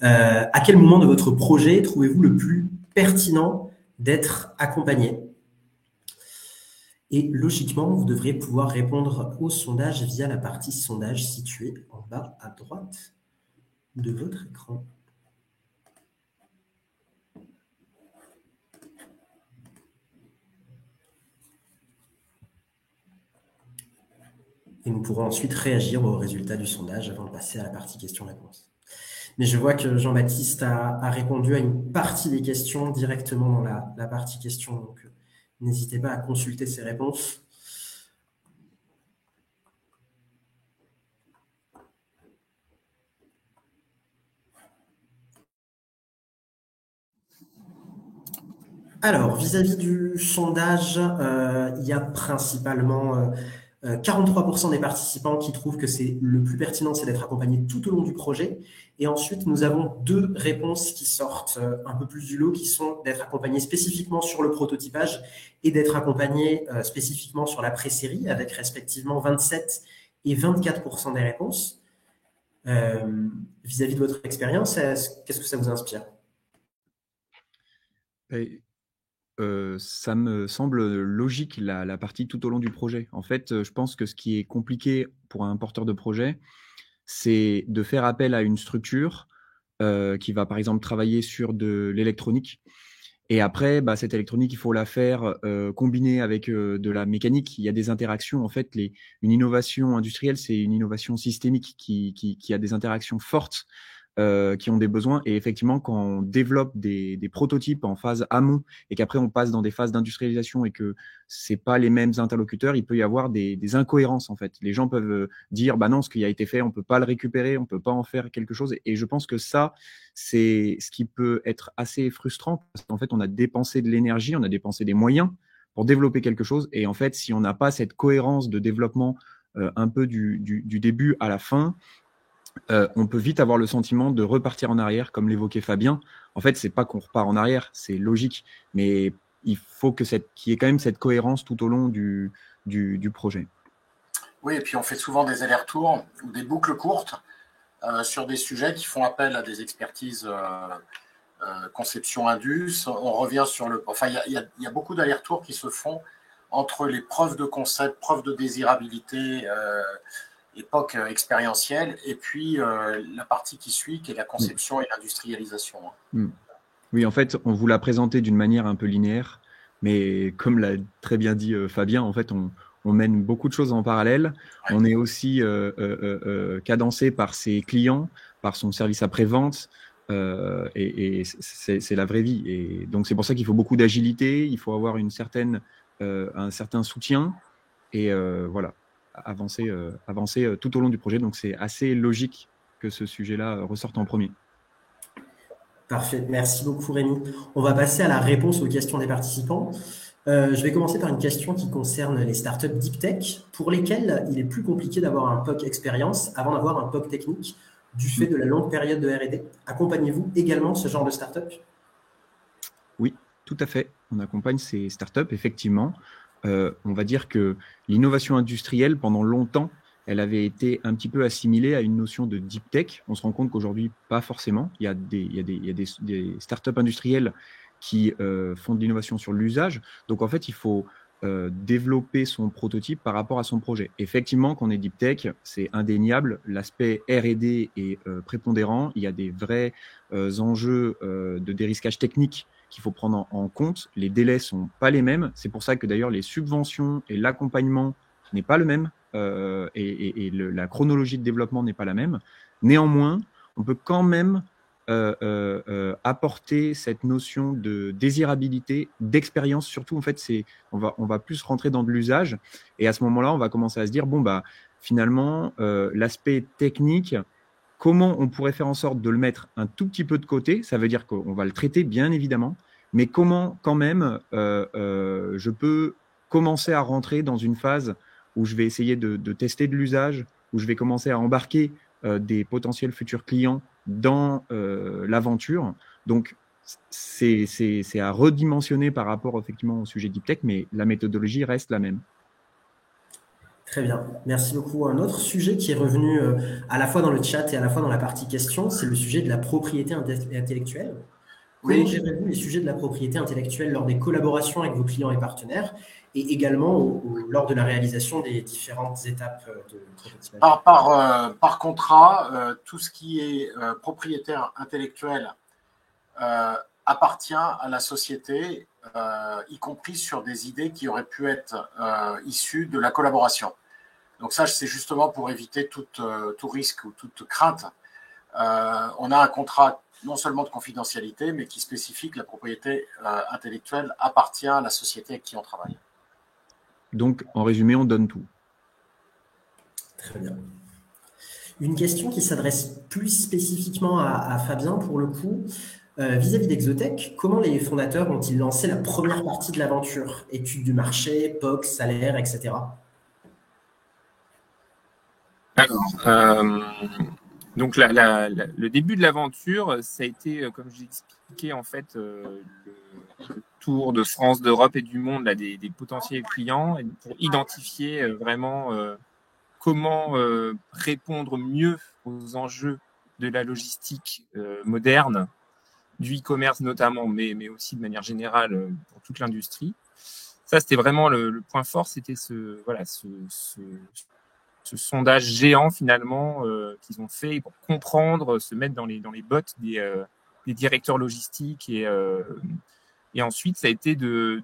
À quel moment de votre projet trouvez-vous le plus pertinent d'être accompagné? Et logiquement, vous devriez pouvoir répondre au sondage via la partie sondage située en bas à droite de votre écran. Et nous pourrons ensuite réagir aux résultats du sondage avant de passer à la partie questions-réponses. Mais je vois que Jean-Baptiste a répondu à une partie des questions directement dans la partie questions. Donc, n'hésitez pas à consulter ses réponses. Alors, vis-à-vis du sondage, il y a principalement 43% des participants qui trouvent que c'est le plus pertinent, c'est d'être accompagné tout au long du projet. Et ensuite, nous avons 2 réponses qui sortent un peu plus du lot, qui sont d'être accompagné spécifiquement sur le prototypage et d'être accompagné spécifiquement sur la pré-série, avec respectivement 27 et 24% des réponses. Vis-à-vis de votre expérience, qu'est-ce que ça vous inspire? Ça me semble logique, la partie tout au long du projet. En fait, je pense que ce qui est compliqué pour un porteur de projet, c'est de faire appel à une structure qui va, par exemple, travailler sur de l'électronique. Et après, cette électronique, il faut la faire combiner avec de la mécanique. Il y a des interactions. En fait, une innovation industrielle, c'est une innovation systémique qui a des interactions fortes, qui ont des besoins. Et effectivement, quand on développe des prototypes en phase amont et qu'après on passe dans des phases d'industrialisation et que c'est pas les mêmes interlocuteurs, il peut y avoir des incohérences en fait. Les gens peuvent dire non, ce qui a été fait, on peut pas le récupérer, on peut pas en faire quelque chose. Et je pense que ça, c'est ce qui peut être assez frustrant parce qu'en fait, on a dépensé de l'énergie, on a dépensé des moyens pour développer quelque chose. Et en fait, si on n'a pas cette cohérence de développement un peu du début à la fin, on peut vite avoir le sentiment de repartir en arrière, comme l'évoquait Fabien. En fait, c'est pas qu'on repart en arrière, c'est logique, mais il faut qu'il y ait quand même cette cohérence tout au long du projet. Oui, et puis on fait souvent des allers-retours ou des boucles courtes sur des sujets qui font appel à des expertises conception indus. On revient sur Enfin, il y a beaucoup d'allers-retours qui se font entre les preuves de concept, preuves de désirabilité, époque expérientielle, et puis la partie qui suit, qui est la conception et l'industrialisation. Oui, en fait, on vous l'a présenté d'une manière un peu linéaire, mais comme l'a très bien dit Fabien, en fait, on mène beaucoup de choses en parallèle. Ouais. On est aussi cadencé par ses clients, par son service après-vente, et c'est la vraie vie. Et donc, c'est pour ça qu'il faut beaucoup d'agilité, il faut avoir un certain soutien, et voilà. Avancer tout au long du projet. Donc, c'est assez logique que ce sujet-là ressorte en premier. Parfait, merci beaucoup Rémi. On va passer à la réponse aux questions des participants. Je vais commencer par une question qui concerne les startups deep tech, pour lesquelles il est plus compliqué d'avoir un POC expérience avant d'avoir un POC technique, du fait de la longue période de R&D. Accompagnez-vous également ce genre de startup? Oui, tout à fait. On accompagne ces startups, effectivement. On va dire que l'innovation industrielle, pendant longtemps, elle avait été un petit peu assimilée à une notion de deep tech. On se rend compte qu'aujourd'hui, pas forcément. Il y a des startups industrielles qui font de l'innovation sur l'usage. Donc, en fait, il faut développer son prototype par rapport à son projet. Effectivement, quand on est deep tech, c'est indéniable. L'aspect R&D est prépondérant. Il y a des vrais enjeux de dérisquage technique qu'il faut prendre en compte. Les délais sont pas les mêmes. C'est pour ça que d'ailleurs, les subventions et l'accompagnement n'est pas le même. La chronologie de développement n'est pas la même. Néanmoins, on peut quand même apporter cette notion de désirabilité, d'expérience. Surtout, en fait, on va plus rentrer dans de l'usage. Et à ce moment-là, on va commencer à se dire, bon, bah, finalement, l'aspect technique, comment on pourrait faire en sorte de le mettre un tout petit peu de côté? Ça veut dire qu'on va le traiter, bien évidemment, mais comment, quand même, je peux commencer à rentrer dans une phase où je vais essayer de tester de l'usage, où je vais commencer à embarquer des potentiels futurs clients dans l'aventure. Donc, c'est à redimensionner par rapport effectivement au sujet deep tech, mais la méthodologie reste la même. Très bien, merci beaucoup. Un autre sujet qui est revenu à la fois dans le chat et à la fois dans la partie questions, c'est le sujet de la propriété intellectuelle. Comment gérez-vous les sujets de la propriété intellectuelle lors des collaborations avec vos clients et partenaires et également lors de la réalisation des différentes étapes de prototypage? Par contrat, tout ce qui est propriétaire intellectuel appartient à la société, y compris sur des idées qui auraient pu être issues de la collaboration. Donc ça, c'est justement pour éviter tout risque ou toute crainte. On a un contrat non seulement de confidentialité, mais qui spécifie que la propriété intellectuelle appartient à la société avec qui on travaille. Donc, en résumé, on donne tout. Très bien. Une question qui s'adresse plus spécifiquement à Fabien, pour le coup. Vis-à-vis d'Exotech, comment les fondateurs ont-ils lancé la première partie de l'aventure? Études du marché, POC, salaire, etc. Alors, donc le début de l'aventure, ça a été, comme j'ai expliqué, en fait, le tour de France, d'Europe et du monde là, des potentiels clients pour identifier vraiment comment répondre mieux aux enjeux de la logistique moderne, du e-commerce notamment, mais aussi de manière générale pour toute l'industrie. Ça, c'était vraiment le point fort, c'était ce sondage géant finalement qu'ils ont fait pour comprendre, se mettre dans les bottes des directeurs logistiques et ensuite ça a été de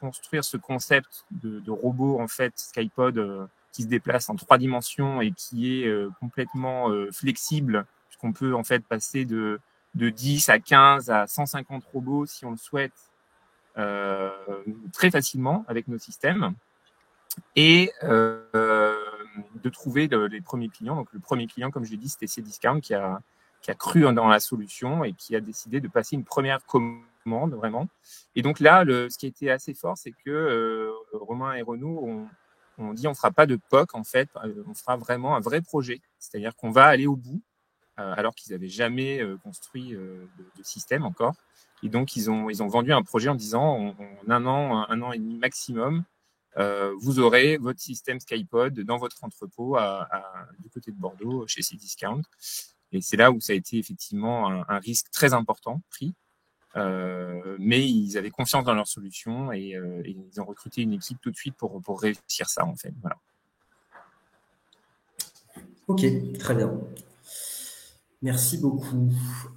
construire ce concept de robot en fait Skypod qui se déplace en 3 dimensions et qui est complètement flexible puisqu'on peut en fait passer de 10 à 15 à 150 robots si on le souhaite très facilement avec nos systèmes et de trouver les premiers clients. Donc le premier client, comme je l'ai dit, c'était Cdiscount qui a cru dans la solution et qui a décidé de passer une première commande vraiment. Et donc là, ce qui a été assez fort, c'est que Romain et Renaud ont dit on fera pas de POC en fait, on fera vraiment un vrai projet. C'est-à-dire qu'on va aller au bout alors qu'ils n'avaient jamais construit de système encore. Et donc ils ont vendu un projet en disant en un an et demi maximum, vous aurez votre système Skypod dans votre entrepôt du côté de Bordeaux chez Cdiscount. Et c'est là où ça a été effectivement un risque très important pris. Mais ils avaient confiance dans leur solution et ils ont recruté une équipe tout de suite pour réussir ça en fait. Voilà. Ok, très bien. Merci beaucoup.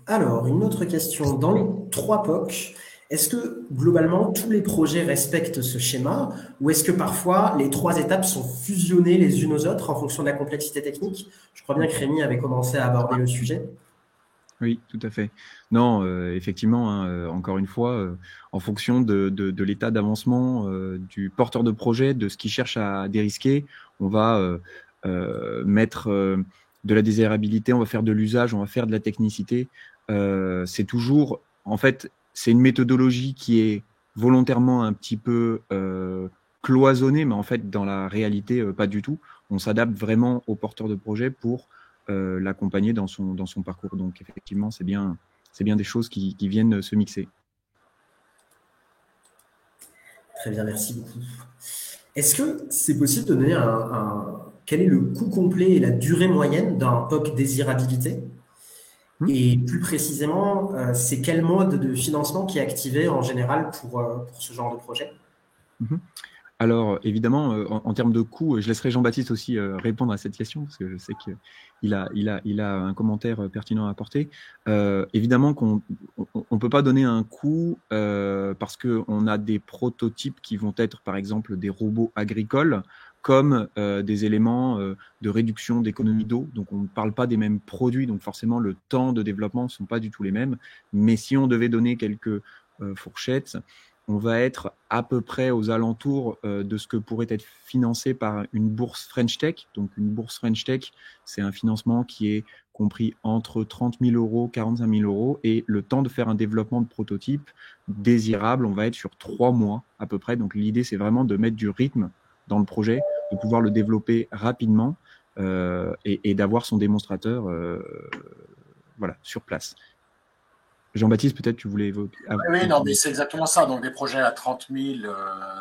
Alors, une autre question. Dans les 3 POC, est-ce que globalement tous les projets respectent ce schéma ou est-ce que parfois les 3 étapes sont fusionnées les unes aux autres en fonction de la complexité technique? Je crois bien que Rémi avait commencé à aborder le sujet. Oui, tout à fait. Non, effectivement, encore une fois, en fonction de l'état d'avancement du porteur de projet, de ce qu'il cherche à dérisquer, on va mettre de la désirabilité, on va faire de l'usage, on va faire de la technicité. C'est toujours, en fait, c'est une méthodologie qui est volontairement un petit peu cloisonnée, mais en fait, dans la réalité, pas du tout. On s'adapte vraiment au porteur de projet pour l'accompagner dans son parcours. Donc, effectivement, c'est bien des choses qui viennent se mixer. Très bien, merci beaucoup. Est-ce que c'est possible de donner quel est le coût complet et la durée moyenne d'un POC désirabilité? Et plus précisément, c'est quel mode de financement qui est activé en général pour ce genre de projet? Alors, évidemment, en termes de coûts, je laisserai Jean-Baptiste aussi répondre à cette question, parce que je sais qu'il a un commentaire pertinent à apporter. Évidemment qu'on ne peut pas donner un coût parce qu'on a des prototypes qui vont être, par exemple, des robots agricoles, comme des éléments de réduction d'économie d'eau. Donc, on ne parle pas des mêmes produits, donc forcément, le temps de développement ne sont pas du tout les mêmes. Mais si on devait donner quelques fourchettes, on va être à peu près aux alentours de ce que pourrait être financé par une bourse French Tech. Donc, une bourse French Tech, c'est un financement qui est compris entre 30 000 euros, 45 000 euros. Et le temps de faire un développement de prototype désirable, on va être sur 3 mois à peu près. Donc, l'idée, c'est vraiment de mettre du rythme dans le projet, de pouvoir le développer rapidement et d'avoir son démonstrateur voilà, sur place. Jean-Baptiste, peut-être tu voulais évoquer. Oui, non, mais c'est exactement ça. Donc, des projets à 30 000,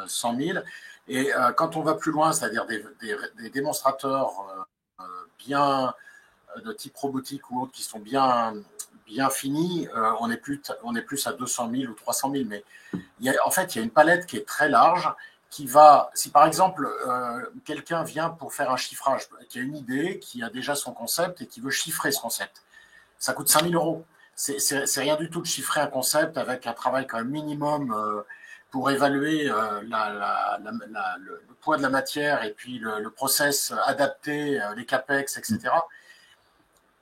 100 000. Et quand on va plus loin, c'est-à-dire des démonstrateurs bien de type robotique ou autre qui sont bien finis, on est plus à 200 000 ou 300 000. Mais en fait, il y a une palette qui est très large qui va, si par exemple, quelqu'un vient pour faire un chiffrage, qui a une idée, qui a déjà son concept et qui veut chiffrer ce concept, ça coûte 5 000 euros. C'est rien du tout de chiffrer un concept avec un travail quand même minimum pour évaluer le poids de la matière et puis le process adapté, les capex, etc.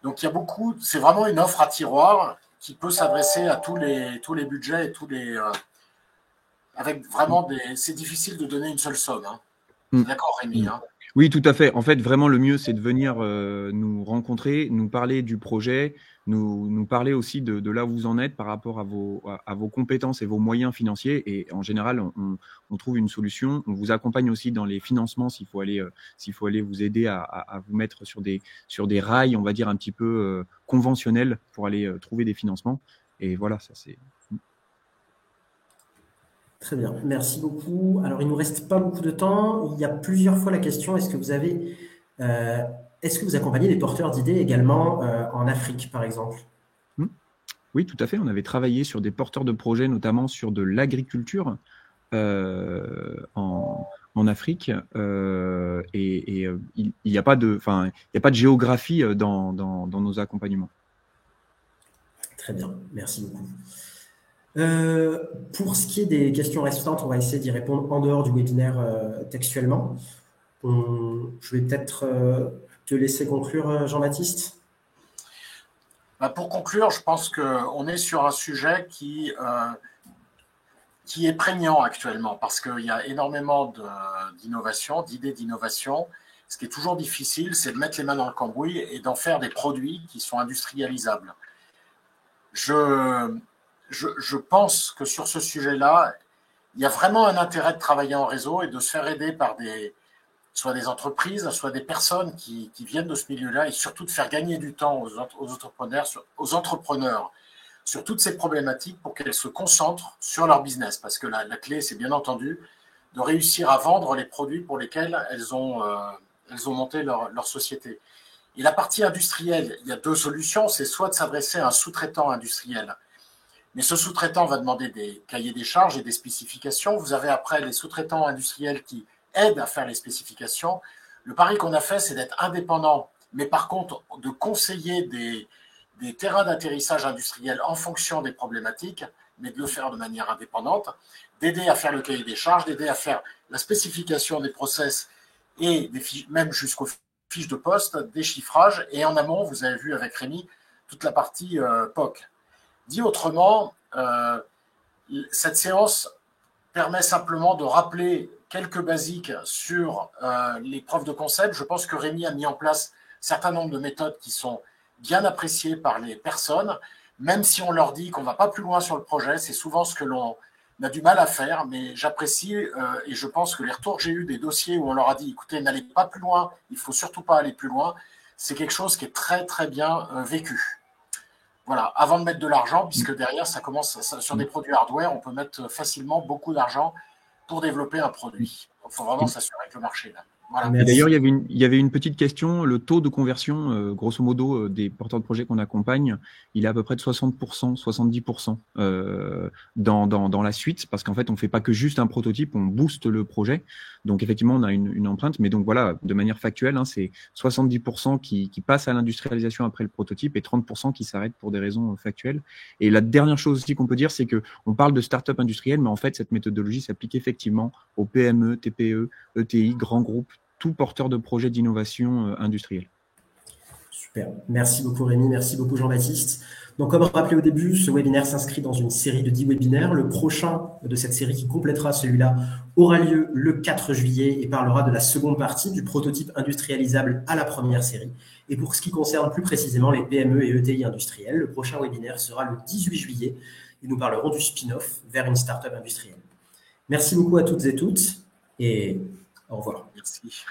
Donc il y a beaucoup, c'est vraiment une offre à tiroir qui peut s'adresser à tous les budgets et tous les avec vraiment c'est difficile de donner une seule somme. Hein. D'accord, Rémi, hein. Oui, tout à fait. En fait, vraiment, le mieux, c'est de venir nous rencontrer, nous parler du projet, nous parler aussi de là où vous en êtes par rapport à vos compétences et vos moyens financiers. Et en général, on trouve une solution. On vous accompagne aussi dans les financements s'il faut aller vous aider à vous mettre sur des rails, on va dire, un petit peu conventionnels pour aller trouver des financements. Et voilà, ça c'est... Très bien, merci beaucoup. Alors, il ne nous reste pas beaucoup de temps. Il y a plusieurs fois la question, est-ce que vous accompagnez des porteurs d'idées également en Afrique, par exemple? Oui, tout à fait. On avait travaillé sur des porteurs de projets, notamment sur de l'agriculture en Afrique. Et il n'y a pas de géographie dans nos accompagnements. Très bien, merci beaucoup. Pour ce qui est des questions restantes, on va essayer d'y répondre en dehors du webinaire textuellement. Je vais peut-être te laisser conclure, Jean-Baptiste. Pour conclure, je pense qu'on est sur un sujet qui est prégnant actuellement parce qu'il y a énormément d'innovation, d'idées d'innovation. Ce qui est toujours difficile, c'est de mettre les mains dans le cambouis et d'en faire des produits qui sont industrialisables. Je pense que sur ce sujet-là, il y a vraiment un intérêt de travailler en réseau et de se faire aider par soit des entreprises, soit des personnes qui viennent de ce milieu-là et surtout de faire gagner du temps aux entrepreneurs sur toutes ces problématiques pour qu'elles se concentrent sur leur business. Parce que la clé, c'est bien entendu de réussir à vendre les produits pour lesquels elles ont monté leur société. Et la partie industrielle, il y a 2 solutions. C'est soit de s'adresser à un sous-traitant industriel. Mais ce sous-traitant va demander des cahiers des charges et des spécifications. Vous avez après les sous-traitants industriels qui aident à faire les spécifications. Le pari qu'on a fait, c'est d'être indépendant, mais par contre, de conseiller des terrains d'atterrissage industriels en fonction des problématiques, mais de le faire de manière indépendante, d'aider à faire le cahier des charges, d'aider à faire la spécification des process et même jusqu'aux fiches de poste, des chiffrages. Et en amont, vous avez vu avec Rémi, toute la partie POC. Dit autrement, cette séance permet simplement de rappeler quelques basiques sur les preuves de concept. Je pense que Rémi a mis en place certain nombre de méthodes qui sont bien appréciées par les personnes, même si on leur dit qu'on ne va pas plus loin sur le projet. C'est souvent ce que l'on a du mal à faire, mais j'apprécie et je pense que les retours que j'ai eus des dossiers où on leur a dit, écoutez, n'allez pas plus loin, il ne faut surtout pas aller plus loin, c'est quelque chose qui est très, très bien vécu. Voilà, avant de mettre de l'argent, puisque derrière, ça commence sur des produits hardware, on peut mettre facilement beaucoup d'argent pour développer un produit. Il faut vraiment s'assurer que le marché est là. Voilà. Et d'ailleurs, il y avait une petite question. Le taux de conversion, grosso modo, des porteurs de projets qu'on accompagne, il est à peu près de 60%, 70% dans la suite, parce qu'en fait, on fait pas que juste un prototype, on booste le projet. Donc, effectivement, on a une empreinte, mais donc voilà, de manière factuelle, hein, c'est 70% qui passent à l'industrialisation après le prototype et 30% qui s'arrêtent pour des raisons factuelles. Et la dernière chose aussi qu'on peut dire, c'est que on parle de start-up industrielle, mais en fait, cette méthodologie s'applique effectivement aux PME, TPE, ETI, grands groupes, tout porteur de projets d'innovation industrielle. Super. Merci beaucoup Rémi, merci beaucoup Jean-Baptiste. Donc comme rappelé au début, ce webinaire s'inscrit dans une série de 10 webinaires. Le prochain de cette série qui complétera celui-là aura lieu le 4 juillet et parlera de la seconde partie du prototype industrialisable à la première série. Et pour ce qui concerne plus précisément les PME et ETI industriels, le prochain webinaire sera le 18 juillet et nous parlerons du spin-off vers une start-up industrielle. Merci beaucoup à toutes et toutes et au revoir. Merci.